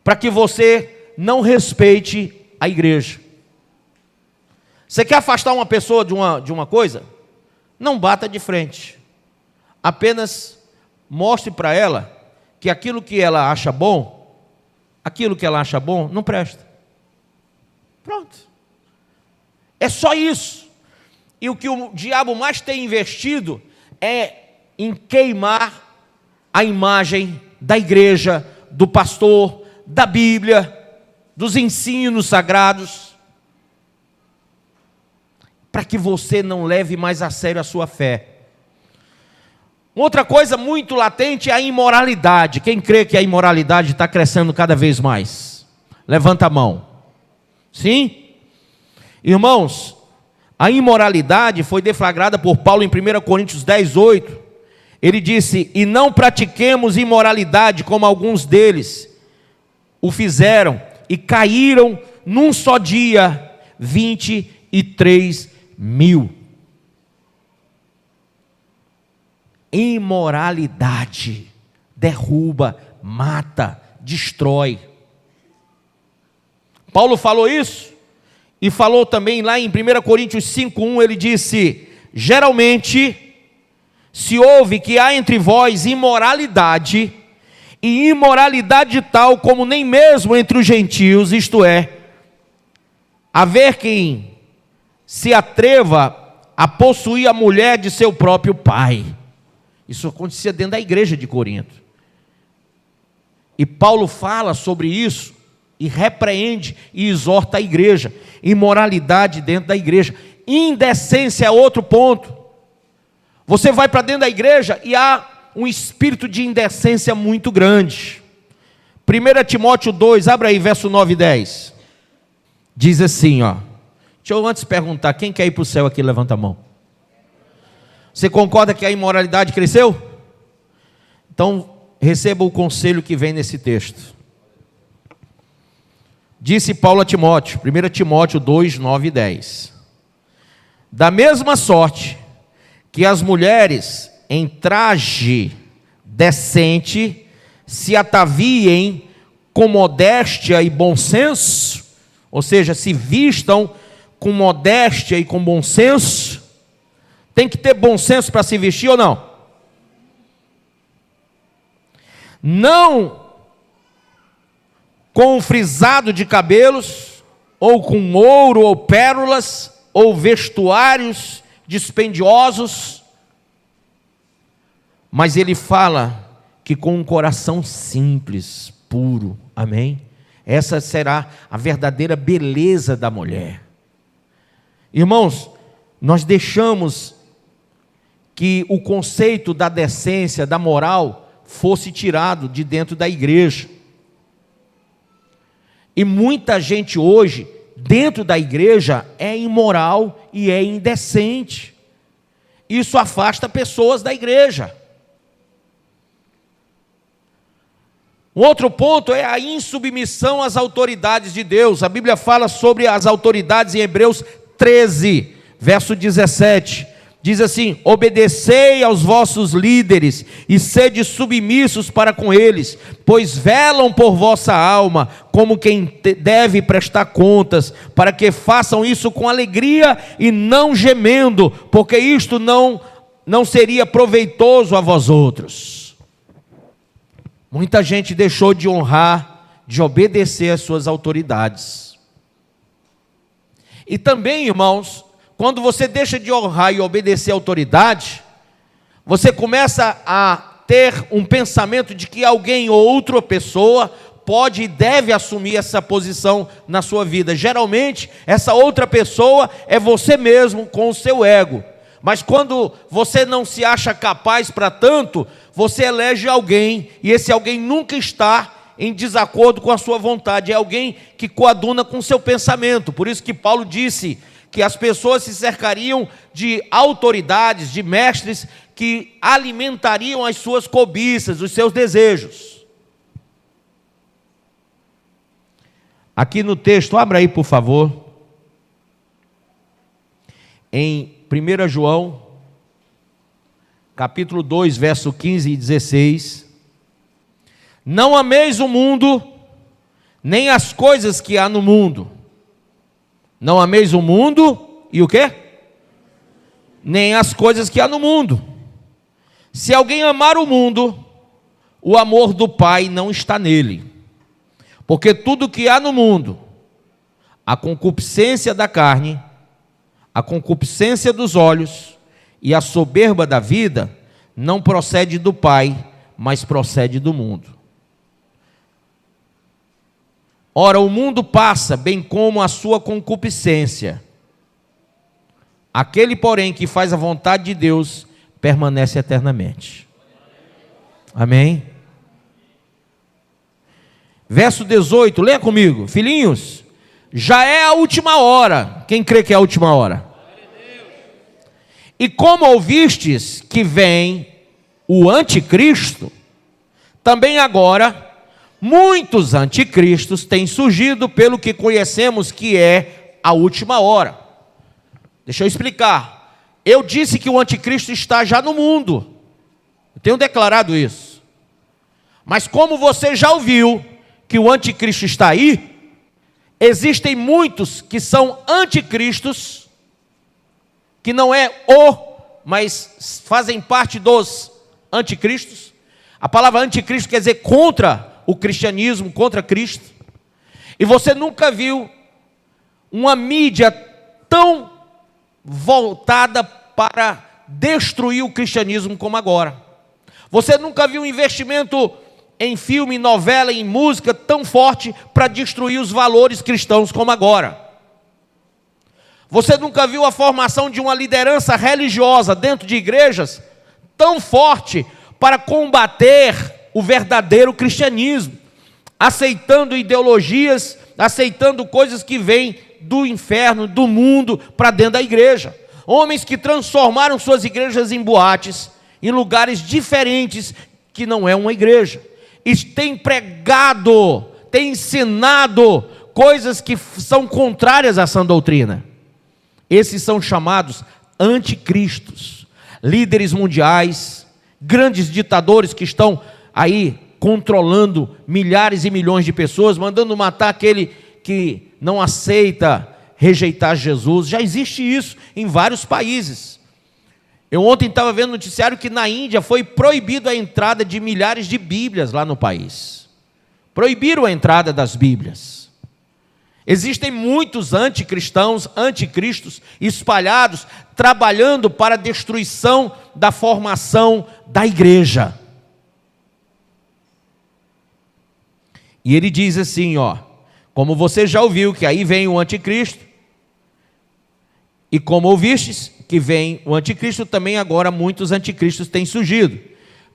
para que você não respeite a igreja. Você quer afastar uma pessoa de uma coisa? Não bata de frente. Apenas mostre para ela que aquilo que ela acha bom, não presta. Pronto. É só isso. E o que o diabo mais tem investido é em queimar a imagem da igreja, do pastor, da Bíblia, dos ensinos sagrados, para que você não leve mais a sério a sua fé. Outra coisa muito latente é a imoralidade. Quem crê que a imoralidade está crescendo cada vez mais? Levanta a mão. Sim? Irmãos, a imoralidade foi deflagrada por Paulo em 1 Coríntios 10:8. Ele disse, e não pratiquemos imoralidade como alguns deles o fizeram e caíram num só dia 23 mil. Imoralidade derruba, mata, destrói. Paulo falou isso e falou também lá em 1 Coríntios 5:1, ele disse: geralmente se ouve que há entre vós imoralidade, e imoralidade tal como nem mesmo entre os gentios, isto é, haver quem se atreva a possuir a mulher de seu próprio pai. Isso acontecia dentro da igreja de Corinto. E Paulo fala sobre isso e repreende e exorta a igreja. Imoralidade dentro da igreja. Indecência é outro ponto. Você vai para dentro da igreja e há um espírito de indecência muito grande. 1 Timóteo 2, abra aí, verso 9 e 10. Diz assim, ó. Deixa eu antes perguntar, quem quer ir para o céu aqui, levanta a mão. Você concorda que a imoralidade cresceu? Então, receba o conselho que vem nesse texto. Disse Paulo a Timóteo, 1 Timóteo 2, 9 e 10. Da mesma sorte que as mulheres em traje decente se ataviem com modéstia e bom senso, ou seja, se vistam com modéstia e com bom senso. Tem que ter bom senso para se vestir ou não? Não com um frisado de cabelos, ou com ouro ou pérolas, ou vestuários dispendiosos, mas ele fala que com um coração simples, puro, amém? Essa será a verdadeira beleza da mulher. Irmãos, nós deixamos que o conceito da decência, da moral, fosse tirado de dentro da igreja. E muita gente hoje, dentro da igreja, é imoral e é indecente. Isso afasta pessoas da igreja. Um outro ponto é a insubmissão às autoridades de Deus. A Bíblia fala sobre as autoridades em Hebreus 13, verso 17. Diz assim: obedecei aos vossos líderes e sede submissos para com eles, pois velam por vossa alma, como quem deve prestar contas, para que façam isso com alegria e não gemendo, porque isto não seria proveitoso a vós outros. Muita gente deixou de honrar, de obedecer às suas autoridades. E também, irmãos, quando você deixa de honrar e obedecer à autoridade, você começa a ter um pensamento de que alguém ou outra pessoa pode e deve assumir essa posição na sua vida. Geralmente, essa outra pessoa é você mesmo com o seu ego. Mas quando você não se acha capaz para tanto, você elege alguém, e esse alguém nunca está em desacordo com a sua vontade. É alguém que coaduna com o seu pensamento. Por isso que Paulo disse que as pessoas se cercariam de autoridades, de mestres que alimentariam as suas cobiças, os seus desejos. Aqui no texto, abra aí por favor, em 1 João, capítulo 2, verso 15 e 16. Não ameis o mundo, nem as coisas que há no mundo. Não ameis o mundo e o quê? Nem as coisas que há no mundo. Se alguém amar o mundo, o amor do Pai não está nele. Porque tudo que há no mundo, a concupiscência da carne, a concupiscência dos olhos e a soberba da vida, não procede do Pai, mas procede do mundo. Ora, o mundo passa, bem como a sua concupiscência. Aquele, porém, que faz a vontade de Deus, permanece eternamente. Amém? Verso 18, leia comigo. Filhinhos, já é a última hora. Quem crê que é a última hora? E como ouvistes que vem o anticristo, também agora muitos anticristos têm surgido, pelo que conhecemos que é a última hora. Deixa eu explicar. Eu disse que o anticristo está já no mundo. Eu tenho declarado isso. Mas como você já ouviu que o anticristo está aí, existem muitos que são anticristos, que não é mas fazem parte dos anticristos. A palavra anticristo quer dizer contra o cristianismo, contra Cristo. E você nunca viu uma mídia tão voltada para destruir o cristianismo como agora. Você nunca viu um investimento em filme, novela, em música tão forte para destruir os valores cristãos como agora. Você nunca viu a formação de uma liderança religiosa dentro de igrejas tão forte para combater o verdadeiro cristianismo, aceitando ideologias, aceitando coisas que vêm do inferno, do mundo, para dentro da igreja. Homens que transformaram suas igrejas em boates, em lugares diferentes que não é uma igreja. E tem pregado, tem ensinado coisas que são contrárias à sã doutrina. Esses são chamados anticristos, líderes mundiais, grandes ditadores que estão aí controlando milhares e milhões de pessoas, mandando matar aquele que não aceita rejeitar Jesus. Já existe isso em vários países. Eu ontem estava vendo no noticiário que na Índia foi proibido a entrada de milhares de Bíblias lá no país. Proibiram a entrada das Bíblias. Existem muitos anticristãos, anticristos espalhados, trabalhando para a destruição da formação da igreja. E ele diz assim, como você já ouviu que aí vem o anticristo, e como ouvistes que vem o anticristo, também agora muitos anticristos têm surgido,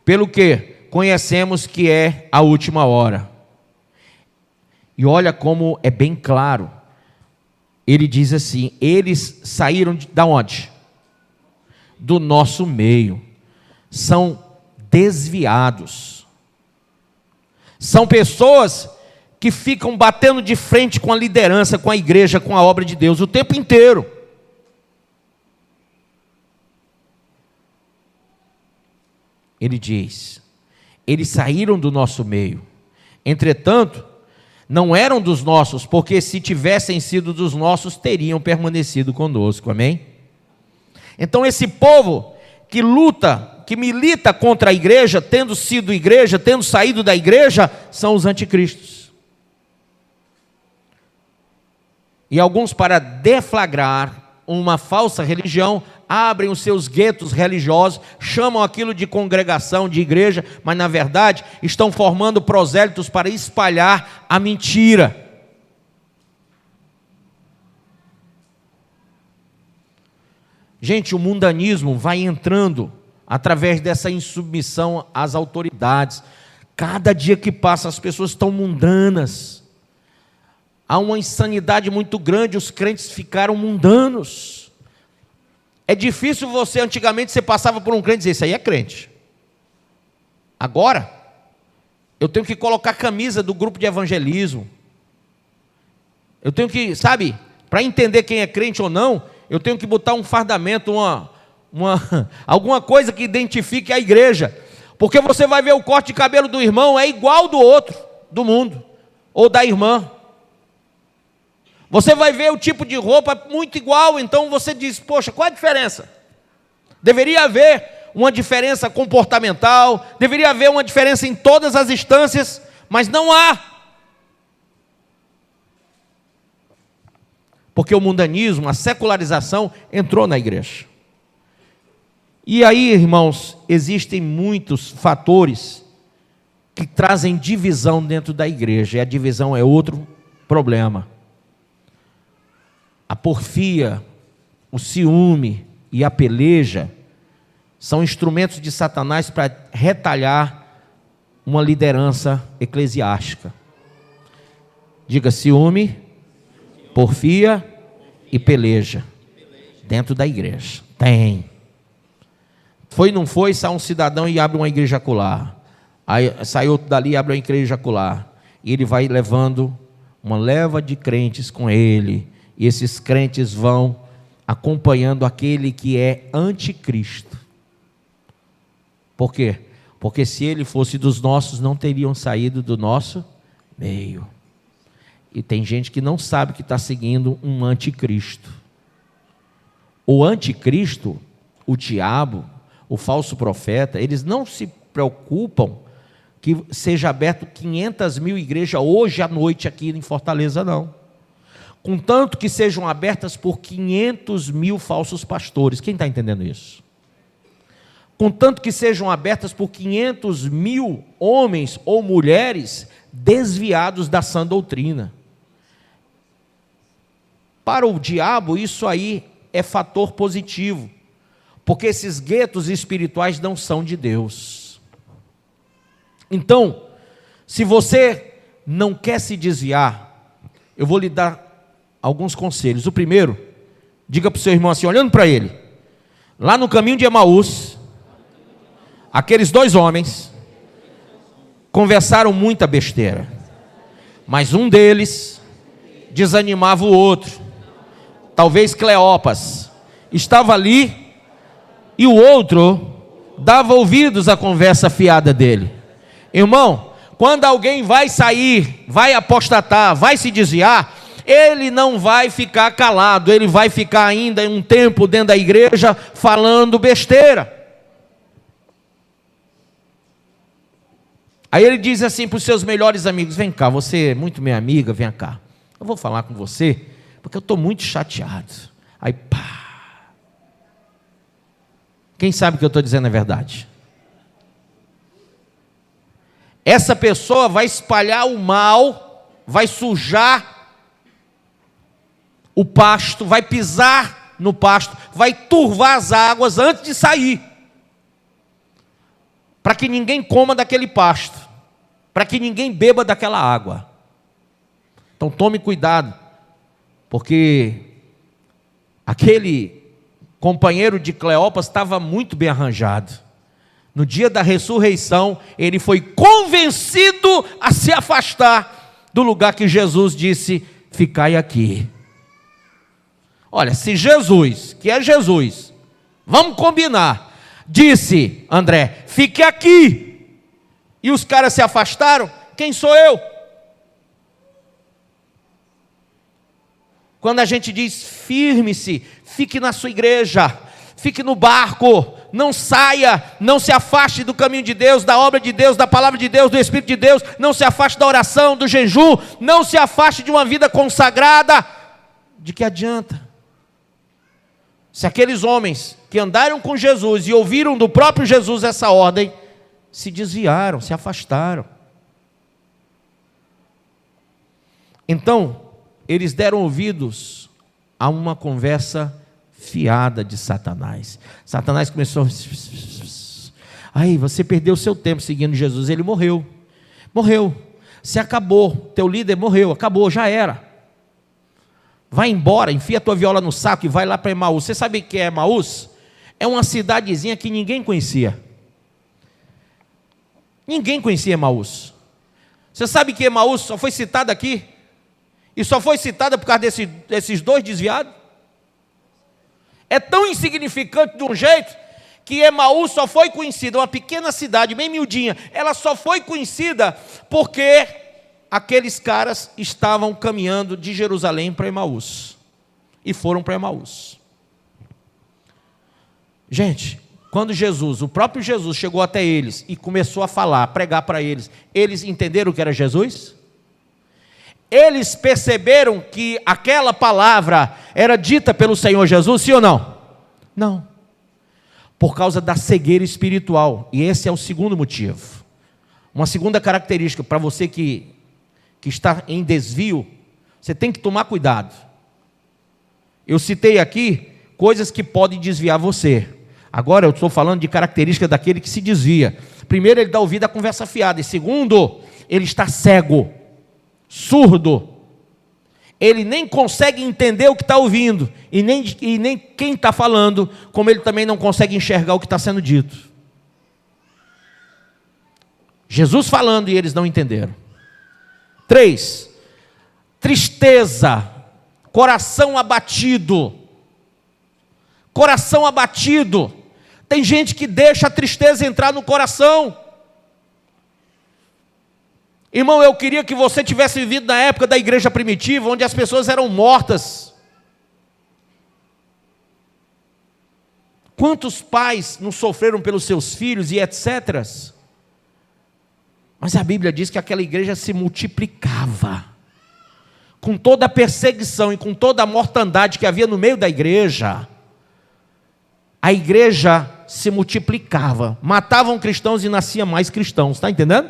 pelo que conhecemos que é a última hora. E olha como é bem claro. Ele diz assim: eles saíram da onde? Do nosso meio. São desviados. São pessoas que ficam batendo de frente com a liderança, com a igreja, com a obra de Deus o tempo inteiro. Ele diz: eles saíram do nosso meio. Entretanto, não eram dos nossos, porque se tivessem sido dos nossos, teriam permanecido conosco, amém? Então esse povo que luta, que milita contra a igreja, tendo sido igreja, tendo saído da igreja, são os anticristos. E alguns, para deflagrar uma falsa religião, abrem os seus guetos religiosos, chamam aquilo de congregação, de igreja, mas na verdade estão formando prosélitos para espalhar a mentira. Gente, o mundanismo vai entrando através dessa insubmissão às autoridades. Cada dia que passa as pessoas estão mundanas. Há uma insanidade muito grande, os crentes ficaram mundanos. É difícil antigamente você passava por um crente e dizer, isso aí é crente. Agora, eu tenho que colocar a camisa do grupo de evangelismo. Eu tenho que, para entender quem é crente ou não, eu tenho que botar um fardamento, alguma coisa que identifique a igreja. Porque você vai ver o corte de cabelo do irmão, é igual do outro, do mundo, ou da irmã. Você vai ver o tipo de roupa muito igual, então você diz, poxa, qual a diferença? Deveria haver uma diferença comportamental, deveria haver uma diferença em todas as instâncias, mas não há. Porque o mundanismo, a secularização, entrou na igreja. E aí, irmãos, existem muitos fatores que trazem divisão dentro da igreja, e a divisão é outro problema. A porfia, o ciúme e a peleja são instrumentos de Satanás para retalhar uma liderança eclesiástica. Diga: ciúme, porfia e peleja dentro da igreja. Tem. Foi, não foi, sai um cidadão e abre uma igreja acolá. Aí sai outro dali e abre uma igreja acolá. E ele vai levando uma leva de crentes com ele. E esses crentes vão acompanhando aquele que é anticristo. Por quê? porque se ele fosse dos nossos, não teriam saído do nosso meio. E tem gente que não sabe que está seguindo um anticristo. O anticristo, o diabo, o falso profeta, eles não se preocupam que seja aberto 500 mil igrejas hoje à noite aqui em Fortaleza, não. Contanto que sejam abertas por 500 mil falsos pastores. Quem está entendendo isso? Contanto que sejam abertas por 500 mil homens ou mulheres desviados da sã doutrina. Para o diabo, isso aí é fator positivo, porque esses guetos espirituais não são de Deus. Então, se você não quer se desviar, eu vou lhe dar alguns conselhos. O primeiro, diga para o seu irmão assim, olhando para ele, lá no caminho de Emaús, aqueles dois homens conversaram muita besteira, mas um deles desanimava o outro. Talvez Cleopas estava ali e o outro dava ouvidos à conversa fiada dele. Irmão, quando alguém vai sair, vai apostatar, vai se desviar, ele não vai ficar calado, ele vai ficar ainda um tempo dentro da igreja falando besteira. Aí ele diz assim para os seus melhores amigos, vem cá, você é muito minha amiga, vem cá, eu vou falar com você, porque eu estou muito chateado. Aí pá, quem sabe o que eu estou dizendo é verdade? Essa pessoa vai espalhar o mal, vai sujar o pasto, vai pisar no pasto, vai turvar as águas antes de sair, para que ninguém coma daquele pasto, para que ninguém beba daquela água. Então tome cuidado, porque aquele companheiro de Cleopas estava muito bem arranjado. No dia da ressurreição, ele foi convencido a se afastar do lugar que Jesus disse, ficai aqui. Olha, se Jesus, que é Jesus, vamos combinar, disse, André, fique aqui, e os caras se afastaram, quem sou eu? Quando a gente diz, firme-se, fique na sua igreja, fique no barco, não saia, não se afaste do caminho de Deus, da obra de Deus, da palavra de Deus, do Espírito de Deus, não se afaste da oração, do jejum, não se afaste de uma vida consagrada. De que adianta? Se aqueles homens que andaram com Jesus e ouviram do próprio Jesus essa ordem, se desviaram, se afastaram. Então, eles deram ouvidos a uma conversa fiada de Satanás. Satanás começou, aí você perdeu seu tempo seguindo Jesus, ele morreu, se acabou, teu líder morreu, acabou, já era, vai embora, enfia a tua viola no saco e vai lá para Emaús. Você sabe o que é Emaús? É uma cidadezinha que ninguém conhecia, Emaús. Você sabe que Emaús só foi citada aqui, e só foi citada por causa desses dois desviados? É tão insignificante de um jeito, que Emaús só foi conhecida, uma pequena cidade, bem miudinha, ela só foi conhecida porque aqueles caras estavam caminhando de Jerusalém para Emaús, e foram para Emaús. Gente, quando Jesus, o próprio Jesus chegou até eles, e começou a falar, a pregar para eles, eles entenderam o que era Jesus? Eles perceberam que aquela palavra era dita pelo Senhor Jesus, sim ou não? Não. Por causa da cegueira espiritual. E esse é o segundo motivo. Uma segunda característica para você que está em desvio, você tem que tomar cuidado. Eu citei aqui coisas que podem desviar você. Agora eu estou falando de característica daquele que se desvia. Primeiro, ele dá ouvido à conversa fiada. E segundo, ele está cego, surdo, ele nem consegue entender o que está ouvindo, e nem quem está falando, como ele também não consegue enxergar o que está sendo dito. Jesus falando e eles não entenderam. 3, tristeza, coração abatido. Coração abatido. Tem gente que deixa a tristeza entrar no coração. Irmão, eu queria que você tivesse vivido na época da igreja primitiva, onde as pessoas eram mortas. Quantos pais não sofreram pelos seus filhos e etc. Mas a Bíblia diz que aquela igreja se multiplicava. Com toda a perseguição e com toda a mortandade que havia no meio da igreja, a igreja se multiplicava. Matavam cristãos e nascia mais cristãos, está entendendo?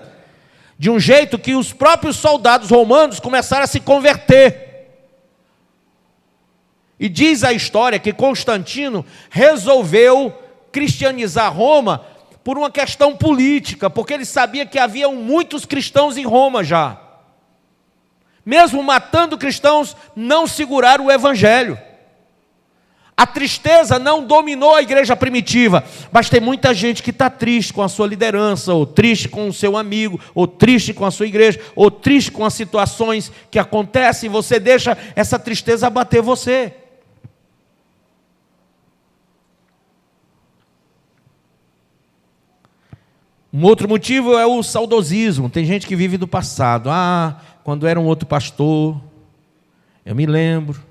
De um jeito que os próprios soldados romanos começaram a se converter. E diz a história que Constantino resolveu cristianizar Roma por uma questão política, porque ele sabia que haviam muitos cristãos em Roma já. Mesmo matando cristãos, não seguraram o evangelho. A tristeza não dominou a igreja primitiva, mas tem muita gente que está triste com a sua liderança, ou triste com o seu amigo, ou triste com a sua igreja, ou triste com as situações que acontecem, e você deixa essa tristeza abater você. Um outro motivo é o saudosismo. Tem gente que vive do passado. Quando era um outro pastor, eu me lembro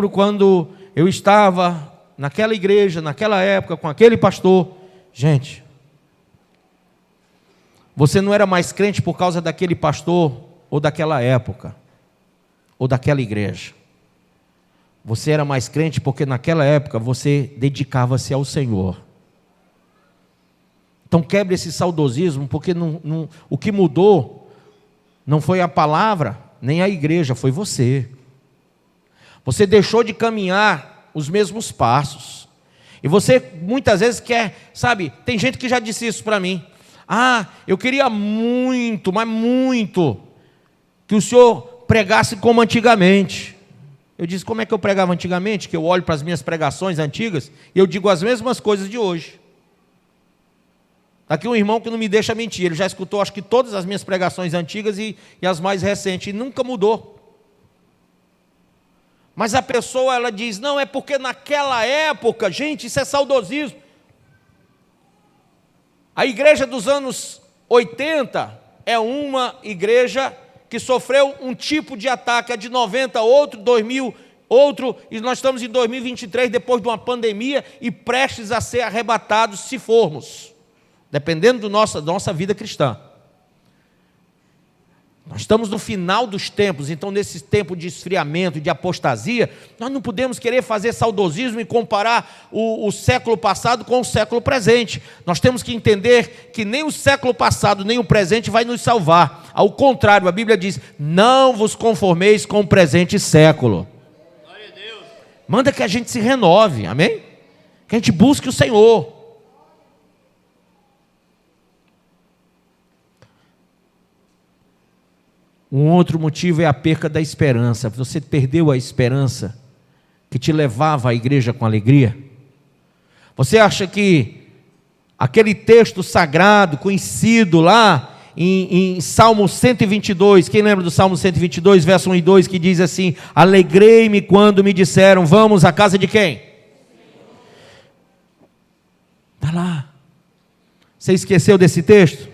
quando eu estava naquela igreja, naquela época, com aquele pastor. Gente, você não era mais crente por causa daquele pastor, ou daquela época, ou daquela igreja. Você era mais crente porque naquela época você dedicava-se ao Senhor. Então quebre esse saudosismo, porque o que mudou não foi a palavra, nem a igreja, foi você. Você deixou de caminhar os mesmos passos. E você muitas vezes quer, sabe, tem gente que já disse isso para mim. Eu queria muito, mas muito, que o senhor pregasse como antigamente. Eu disse, como é que eu pregava antigamente? Que eu olho para as minhas pregações antigas e eu digo as mesmas coisas de hoje. Aqui um irmão que não me deixa mentir, ele já escutou acho que todas as minhas pregações antigas e as mais recentes, e nunca mudou. Mas a pessoa, ela diz, não, é porque naquela época, gente, isso é saudosismo. A igreja dos anos 80 é uma igreja que sofreu um tipo de ataque, a de 90 outro, 2000 outro, e nós estamos em 2023, depois de uma pandemia, e prestes a ser arrebatados se formos. Dependendo da nossa vida cristã. Nós estamos no final dos tempos, então nesse tempo de esfriamento, de apostasia, nós não podemos querer fazer saudosismo e comparar o século passado com o século presente. Nós temos que entender que nem o século passado, nem o presente vai nos salvar. Ao contrário, a Bíblia diz, não vos conformeis com o presente século. Glória a Deus. Manda que a gente se renove, amém? Que a gente busque o Senhor. Um outro motivo é a perca da esperança. Você perdeu a esperança que te levava à igreja com alegria? Você acha que aquele texto sagrado, conhecido lá em Salmo 122, quem lembra do Salmo 122, verso 1 e 2, que diz assim, alegrei-me quando me disseram, vamos à casa de quem? Está lá. Você esqueceu desse texto?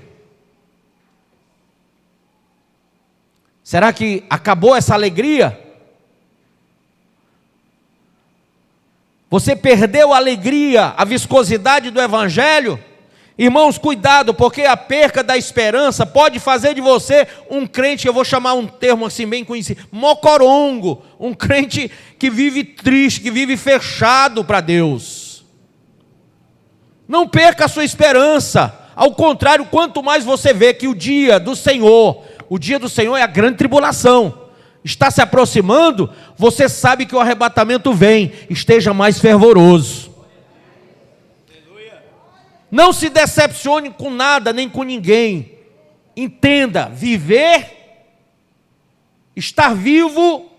Será que acabou essa alegria? Você perdeu a alegria, a viscosidade do evangelho? Irmãos, cuidado, porque a perca da esperança pode fazer de você um crente, eu vou chamar um termo assim bem conhecido, mocorongo, um crente que vive triste, que vive fechado para Deus. Não perca a sua esperança, ao contrário, quanto mais você vê que o dia do Senhor é a grande tribulação, está se aproximando, você sabe que o arrebatamento vem, esteja mais fervoroso. Não se decepcione com nada, nem com ninguém. Entenda, estar vivo,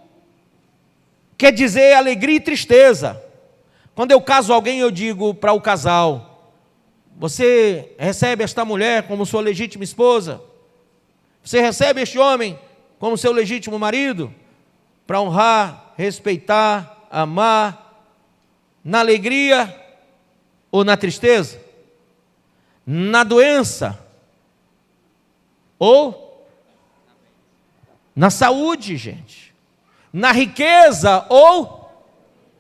quer dizer alegria e tristeza. Quando eu caso alguém, eu digo para o casal, você recebe esta mulher como sua legítima esposa? Você recebe este homem como seu legítimo marido? Para honrar, respeitar, amar, na alegria ou na tristeza? Na doença ou na saúde, gente, na riqueza ou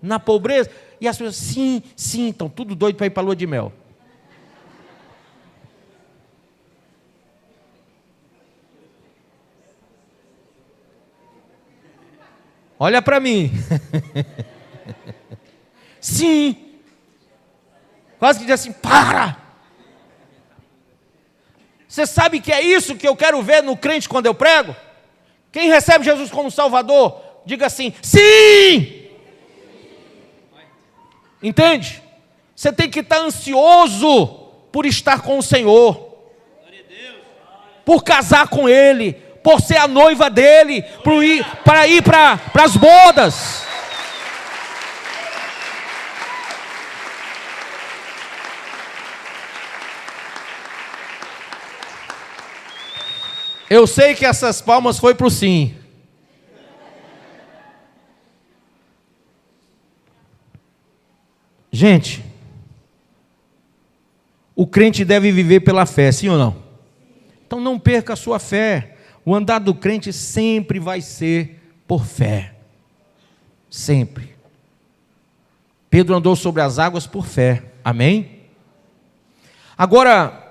na pobreza. E as pessoas, sim, estão tudo doido para ir para a lua de mel. Olha para mim. Sim. Quase que diz assim, para. Você sabe que é isso que eu quero ver no crente quando eu prego? Quem recebe Jesus como Salvador, diga assim, sim. Entende? Você tem que estar ansioso por estar com o Senhor, por casar com Ele, por ser a noiva dEle, para ir para as bodas. Eu sei que essas palmas foi para o sim. Gente, o crente deve viver pela fé, sim ou não? Então não perca a sua fé. O andar do crente sempre vai ser por fé. Sempre. Pedro andou sobre as águas por fé. Amém? Agora,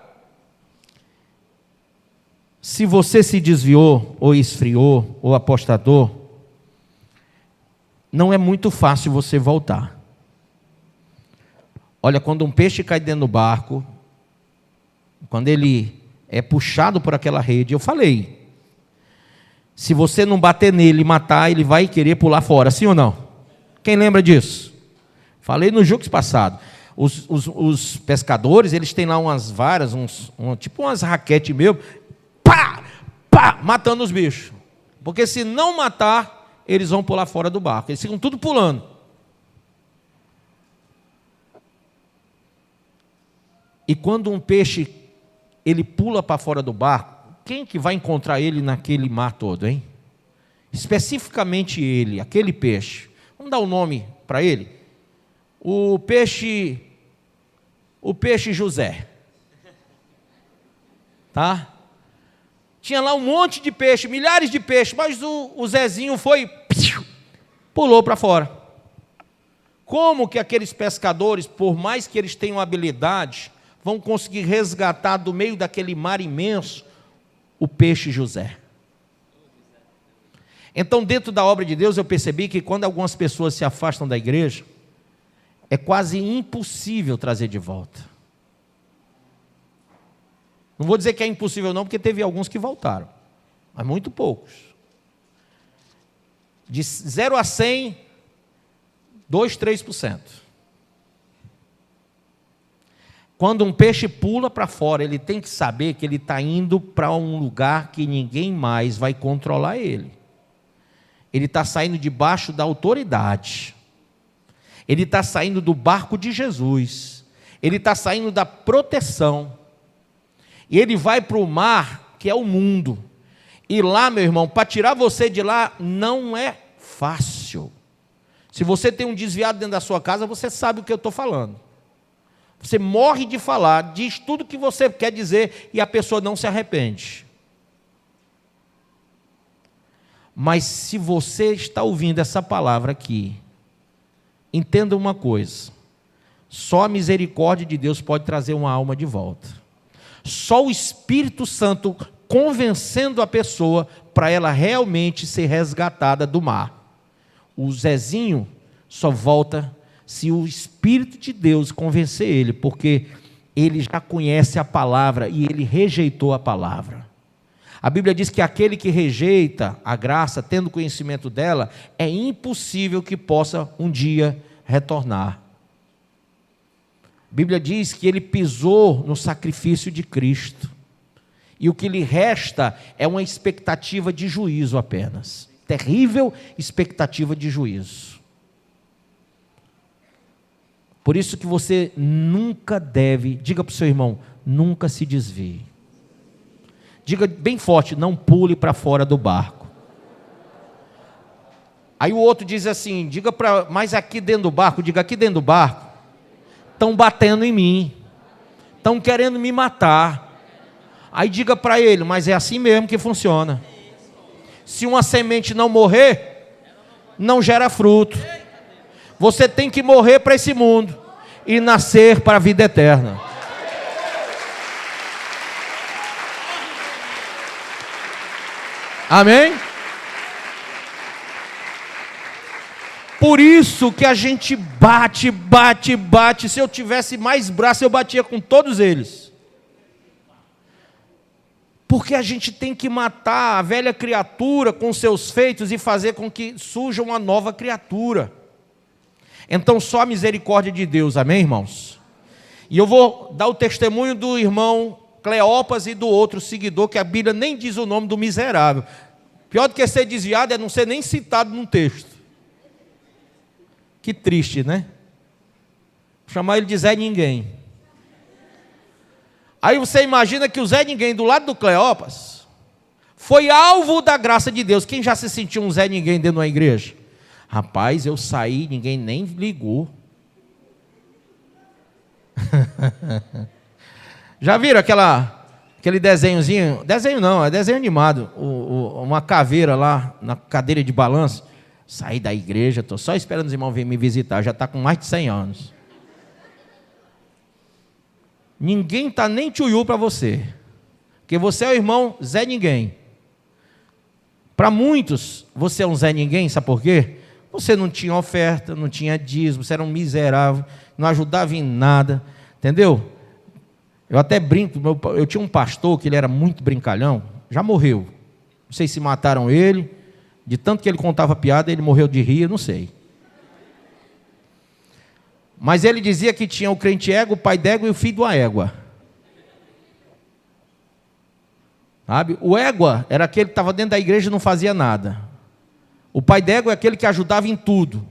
se você se desviou, ou esfriou, ou apostatou, não é muito fácil você voltar. Olha, quando um peixe cai dentro do barco, quando ele é puxado por aquela rede, eu falei, se você não bater nele e matar, ele vai querer pular fora, sim ou não? Quem lembra disso? Falei no Jux passado. Os pescadores, eles têm lá umas varas, tipo umas raquetes mesmo, pá, pá, matando os bichos. Porque se não matar, eles vão pular fora do barco. Eles ficam tudo pulando. E quando um peixe, ele pula para fora do barco, quem que vai encontrar ele naquele mar todo, hein? Especificamente ele, aquele peixe. Vamos dar um nome para ele? O peixe José. Tá? Tinha lá um monte de peixe, milhares de peixes, mas o Zezinho foi, pulou para fora. Como que aqueles pescadores, por mais que eles tenham habilidade, vão conseguir resgatar do meio daquele mar imenso o peixe José? Então, dentro da obra de Deus, eu percebi que quando algumas pessoas se afastam da igreja, é quase impossível trazer de volta. Não vou dizer que é impossível não, porque teve alguns que voltaram, mas muito poucos. De 0 a 100, 2, 3%. Quando um peixe pula para fora, ele tem que saber que ele está indo para um lugar que ninguém mais vai controlar ele. Ele está saindo debaixo da autoridade. Ele está saindo do barco de Jesus. Ele está saindo da proteção. E ele vai para o mar, que é o mundo. E lá, meu irmão, para tirar você de lá, não é fácil. Se você tem um desviado dentro da sua casa, você sabe o que eu estou falando. Você morre de falar, diz tudo o que você quer dizer e a pessoa não se arrepende. Mas se você está ouvindo essa palavra aqui, entenda uma coisa: só a misericórdia de Deus pode trazer uma alma de volta. Só o Espírito Santo convencendo a pessoa para ela realmente ser resgatada do mar. O Zezinho só volta se o Espírito de Deus convencer ele, porque ele já conhece a palavra e ele rejeitou a palavra. A Bíblia diz que aquele que rejeita a graça, tendo conhecimento dela, é impossível que possa um dia retornar. A Bíblia diz que ele pisou no sacrifício de Cristo, e o que lhe resta é uma expectativa de juízo apenas, terrível expectativa de juízo. Por isso que você nunca deve, diga para o seu irmão, nunca se desvie. Diga bem forte, não pule para fora do barco. Aí o outro diz assim, diga para, mas aqui dentro do barco, diga aqui dentro do barco, estão batendo em mim, estão querendo me matar. Aí diga para ele, mas é assim mesmo que funciona. Se uma semente não morrer, não gera fruto. Você tem que morrer para esse mundo e nascer para a vida eterna. Amém? Por isso que a gente bate. Se eu tivesse mais braço, eu batia com todos eles. Porque a gente tem que matar a velha criatura com seus feitos e fazer com que surja uma nova criatura. Então só a misericórdia de Deus, amém, irmãos? E eu vou dar o testemunho do irmão Cleopas e do outro seguidor, que a Bíblia nem diz o nome do miserável. Pior do que ser desviado é não ser nem citado num texto. Que triste, né? Vou chamar ele de Zé Ninguém. Aí você imagina que o Zé Ninguém do lado do Cleopas foi alvo da graça de Deus. Quem já se sentiu um Zé Ninguém dentro de uma igreja? Rapaz, eu saí, ninguém nem ligou. Já viram aquele desenhozinho? Desenho não, é desenho animado. Uma caveira lá na cadeira de balanço. Saí da igreja, estou só esperando os irmãos virem me visitar. Já está com mais de 100 anos. Ninguém está nem tchuiu para você. Porque você é o irmão Zé Ninguém. Para muitos, você é um Zé Ninguém, sabe por quê? Você não tinha oferta, não tinha dízimo, você era um miserável, não ajudava em nada, entendeu? Eu até brinco, eu tinha um pastor que ele era muito brincalhão, já morreu. Não sei se mataram ele, de tanto que ele contava piada, ele morreu de rir, não sei. Mas ele dizia que tinha o crente égua, o pai d'égua e o filho de uma égua. Sabe? O égua era aquele que estava dentro da igreja e não fazia nada. O pai d'égua é aquele que ajudava em tudo.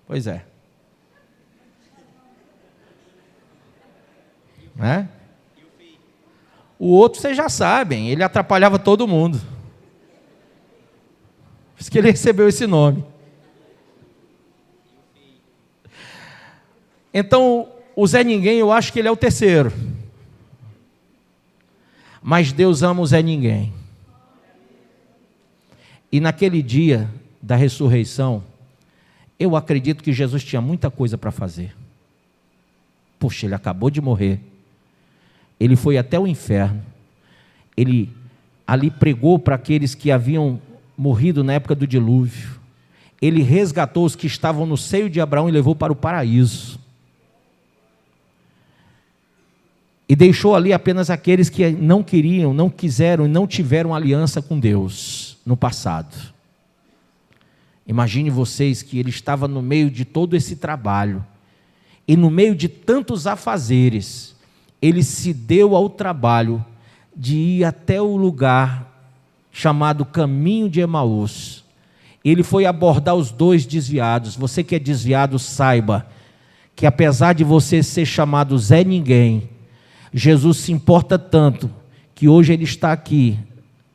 Pois é. Né? O outro vocês já sabem, ele atrapalhava todo mundo. Por isso que ele recebeu esse nome. Então, o Zé Ninguém, eu acho que ele é o terceiro. Mas Deus ama o Zé Ninguém. E naquele dia da ressurreição, eu acredito que Jesus tinha muita coisa para fazer. Poxa, ele acabou de morrer. Ele foi até o inferno. Ele ali pregou para aqueles que haviam morrido na época do dilúvio. Ele resgatou os que estavam no seio de Abraão e levou para o paraíso. E deixou ali apenas aqueles que não queriam, não quiseram e não tiveram aliança com Deus no passado. Imagine vocês que ele estava no meio de todo esse trabalho e no meio de tantos afazeres, ele se deu ao trabalho de ir até o lugar chamado Caminho de Emaús. Ele foi abordar os dois desviados. Você que é desviado, saiba que apesar de você ser chamado Zé Ninguém, Jesus se importa tanto que hoje ele está aqui,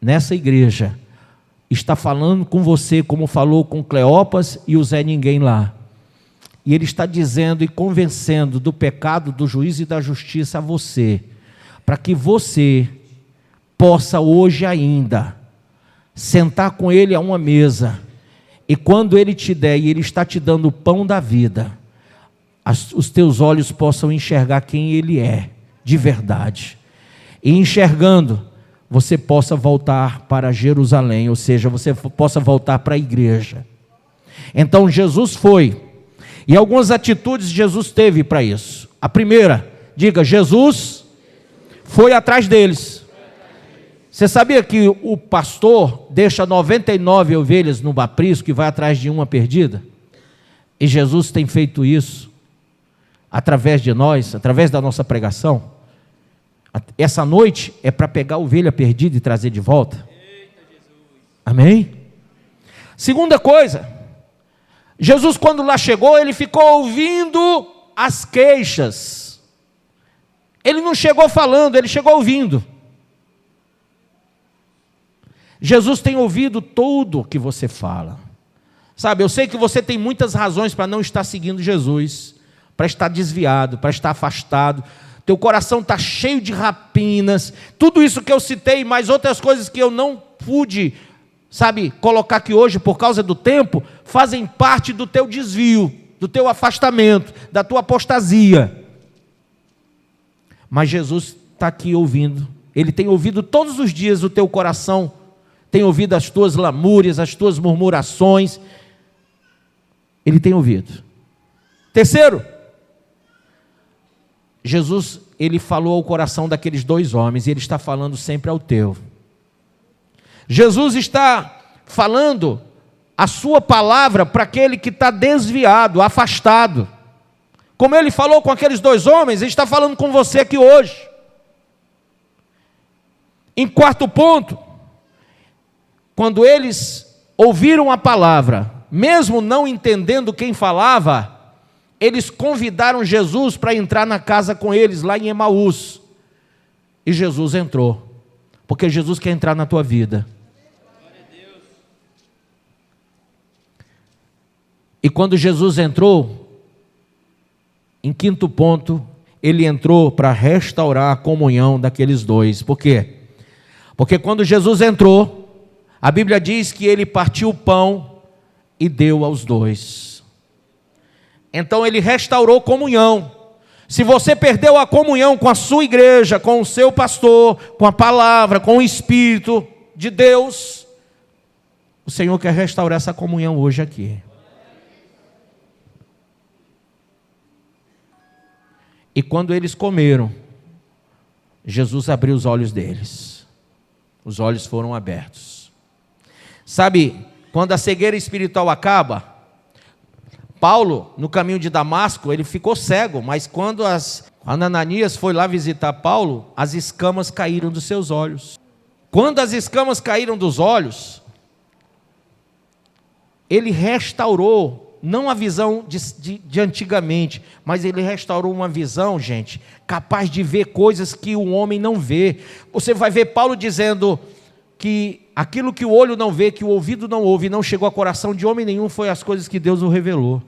nessa igreja, está falando com você como falou com Cleopas e o Zé Ninguém lá. E ele está dizendo e convencendo do pecado, do juízo e da justiça a você, para que você possa hoje ainda sentar com ele a uma mesa, e quando ele te der, e ele está te dando o pão da vida, os teus olhos possam enxergar quem ele é, de verdade, e enxergando, você possa voltar para Jerusalém, ou seja, você possa voltar para a igreja. Então Jesus foi, e algumas atitudes Jesus teve para isso. A primeira, diga, Jesus foi atrás deles. Você sabia que o pastor deixa 99 ovelhas no aprisco que vai atrás de uma perdida? E Jesus tem feito isso através de nós, através da nossa pregação. Essa noite é para pegar a ovelha perdida e trazer de volta. Amém? Segunda coisa, Jesus quando lá chegou, ele ficou ouvindo as queixas. Ele não chegou falando, ele chegou ouvindo. Jesus tem ouvido tudo o que você fala. Sabe, eu sei que você tem muitas razões para não estar seguindo Jesus, para estar desviado, para estar afastado. teu coração está cheio de rapinas, tudo isso que eu citei, mais outras coisas que eu não pude, colocar aqui hoje por causa do tempo, fazem parte do teu desvio, do teu afastamento, da tua apostasia. Mas Jesus está aqui ouvindo, Ele tem ouvido todos os dias o teu coração, tem ouvido as tuas lamúrias, as tuas murmurações, Ele tem ouvido. Terceiro, Jesus, Ele falou ao coração daqueles dois homens, e Ele está falando sempre ao teu. Jesus está falando a sua palavra para aquele que está desviado, afastado. Como Ele falou com aqueles dois homens, Ele está falando com você aqui hoje. Em quarto ponto, quando eles ouviram a palavra, mesmo não entendendo quem falava, eles convidaram Jesus para entrar na casa com eles, lá em Emaús. E Jesus entrou, porque Jesus quer entrar na tua vida. E quando Jesus entrou, em quinto ponto, Ele entrou para restaurar a comunhão daqueles dois. Por quê? Porque quando Jesus entrou, a Bíblia diz que Ele partiu o pão e deu aos dois. Então Ele restaurou comunhão. Se você perdeu a comunhão com a sua igreja, com o seu pastor, com a palavra, com o Espírito de Deus, o Senhor quer restaurar essa comunhão hoje aqui. E quando eles comeram, Jesus abriu os olhos deles. Os olhos foram abertos. Sabe, quando a cegueira espiritual acaba, Paulo, no caminho de Damasco, ele ficou cego, mas quando Ananias foi lá visitar Paulo, as escamas caíram dos seus olhos. Quando as escamas caíram dos olhos, ele restaurou, não a visão de antigamente, mas ele restaurou uma visão, gente, capaz de ver coisas que o homem não vê. Você vai ver Paulo dizendo que aquilo que o olho não vê, que o ouvido não ouve, não chegou ao coração de homem nenhum, foi as coisas que Deus o revelou.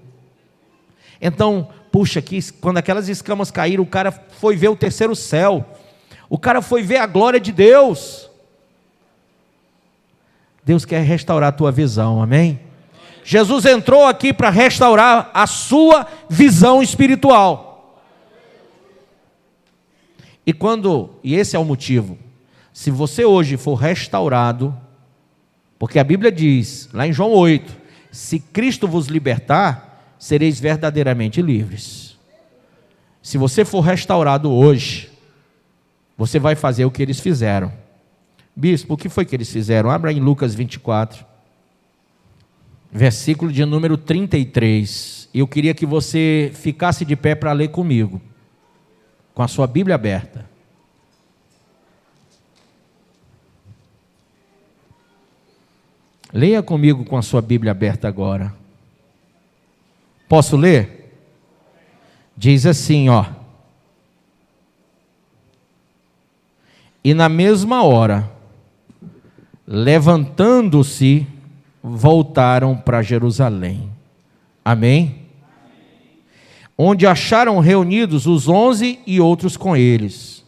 Então, puxa, quando aquelas escamas caíram, o cara foi ver o terceiro céu, o cara foi ver a glória de Deus. Deus quer restaurar a tua visão, amém? Jesus entrou aqui para restaurar a sua visão espiritual. E esse é o motivo, se você hoje for restaurado, porque a Bíblia diz, lá em João 8, se Cristo vos libertar, sereis verdadeiramente livres. Se você for restaurado hoje, você vai fazer o que eles fizeram. Bispo, o que foi que eles fizeram? Abra em Lucas 24, versículo de número 33. Eu queria que você ficasse de pé para ler comigo, com a sua Bíblia aberta. Leia comigo com a sua Bíblia aberta agora. Posso ler? Diz assim, ó. E na mesma hora, levantando-se, voltaram para Jerusalém. Amém? Onde acharam reunidos os 11 e outros com eles,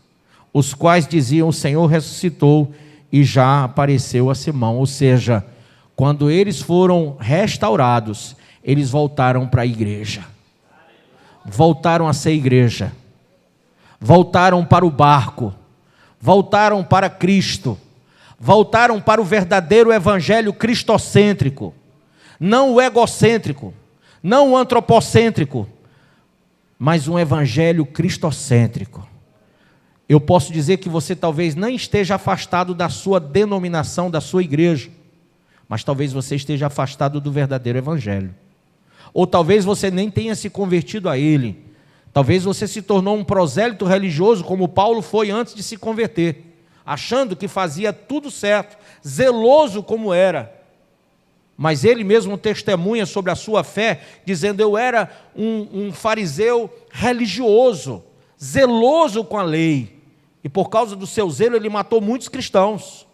os quais diziam, o Senhor ressuscitou e já apareceu a Simão. Ou seja, quando eles foram restaurados, eles voltaram para a igreja, voltaram a ser igreja, voltaram para o barco, voltaram para Cristo, voltaram para o verdadeiro evangelho cristocêntrico, não o egocêntrico, não o antropocêntrico, mas um evangelho cristocêntrico. Eu posso dizer que você talvez não esteja afastado da sua denominação, da sua igreja, mas talvez você esteja afastado do verdadeiro evangelho. Ou talvez você nem tenha se convertido a ele. Talvez você se tornou um prosélito religioso, como Paulo foi antes de se converter, achando que fazia tudo certo, zeloso como era. Mas ele mesmo testemunha sobre a sua fé, dizendo, eu era um fariseu religioso, zeloso com a lei. E por causa do seu zelo, ele matou muitos cristãos.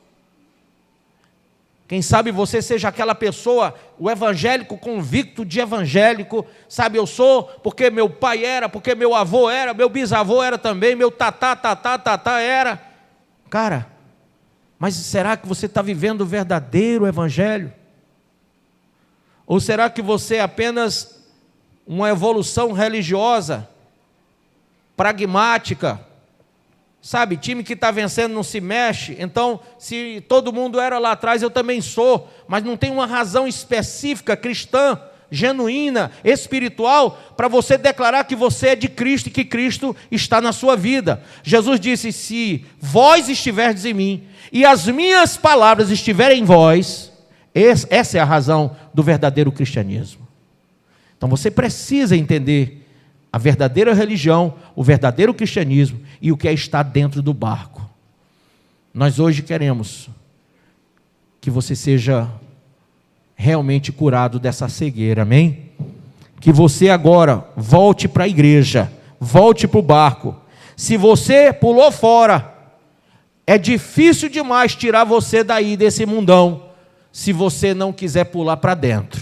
Quem sabe você seja aquela pessoa, o evangélico convicto de evangélico, sabe, eu sou porque meu pai era, porque meu avô era, meu bisavô era também, meu tatá era. Cara, mas será que você está vivendo o verdadeiro evangelho? Ou será que você é apenas uma evolução religiosa, pragmática? Sabe, time que está vencendo não se mexe, então se todo mundo era lá atrás, eu também sou, mas não tem uma razão específica, cristã, genuína, espiritual, para você declarar que você é de Cristo e que Cristo está na sua vida. Jesus disse, se vós estiverdes em mim, e as minhas palavras estiverem em vós, essa é a razão do verdadeiro cristianismo. Então você precisa entender a verdadeira religião, o verdadeiro cristianismo e o que é estar dentro do barco. Nós hoje queremos que você seja realmente curado dessa cegueira, amém? Que você agora volte para a igreja, volte para o barco. Se você pulou fora, é difícil demais tirar você daí desse mundão, se você não quiser pular para dentro.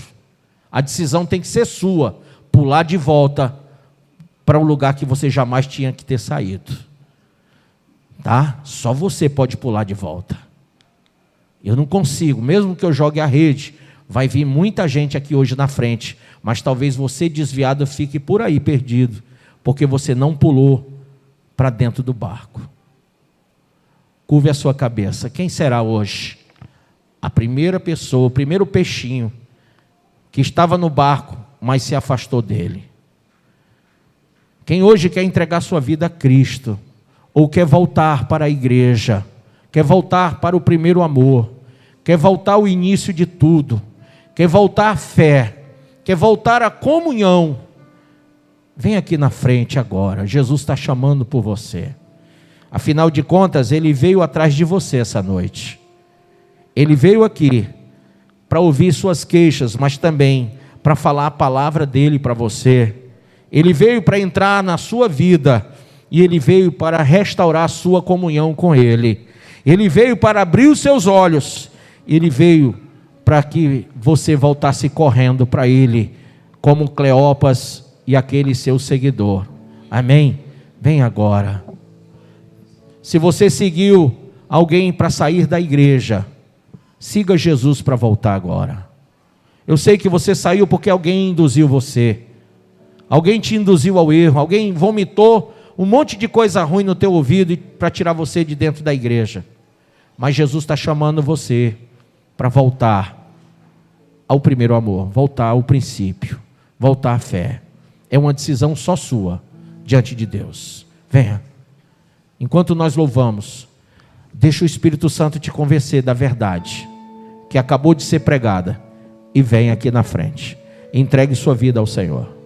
A decisão tem que ser sua, pular de volta para um lugar que você jamais tinha que ter saído. Tá? Só você pode pular de volta. Eu não consigo, mesmo que eu jogue a rede, vai vir muita gente aqui hoje na frente, mas talvez você desviado fique por aí perdido, porque você não pulou para dentro do barco. Curve a sua cabeça. Quem será hoje a primeira pessoa, o primeiro peixinho que estava no barco, mas se afastou dele? Quem hoje quer entregar sua vida a Cristo, ou quer voltar para a igreja, quer voltar para o primeiro amor, quer voltar ao início de tudo, quer voltar à fé, quer voltar à comunhão, vem aqui na frente agora. Jesus está chamando por você. Afinal de contas, Ele veio atrás de você essa noite. Ele veio aqui para ouvir suas queixas, mas também para falar a palavra dEle para você. Ele veio para entrar na sua vida, e Ele veio para restaurar a sua comunhão com Ele. Ele veio para abrir os seus olhos, Ele veio para que você voltasse correndo para Ele, como Cleopas e aquele seu seguidor. Amém? Vem agora. Se você seguiu alguém para sair da igreja, siga Jesus para voltar agora. Eu sei que você saiu porque alguém induziu você. Alguém te induziu ao erro, alguém vomitou um monte de coisa ruim no teu ouvido para tirar você de dentro da igreja. Mas Jesus está chamando você para voltar ao primeiro amor, voltar ao princípio, voltar à fé. É uma decisão só sua, diante de Deus. Venha. Enquanto nós louvamos, deixa o Espírito Santo te convencer da verdade que acabou de ser pregada, e venha aqui na frente. Entregue sua vida ao Senhor.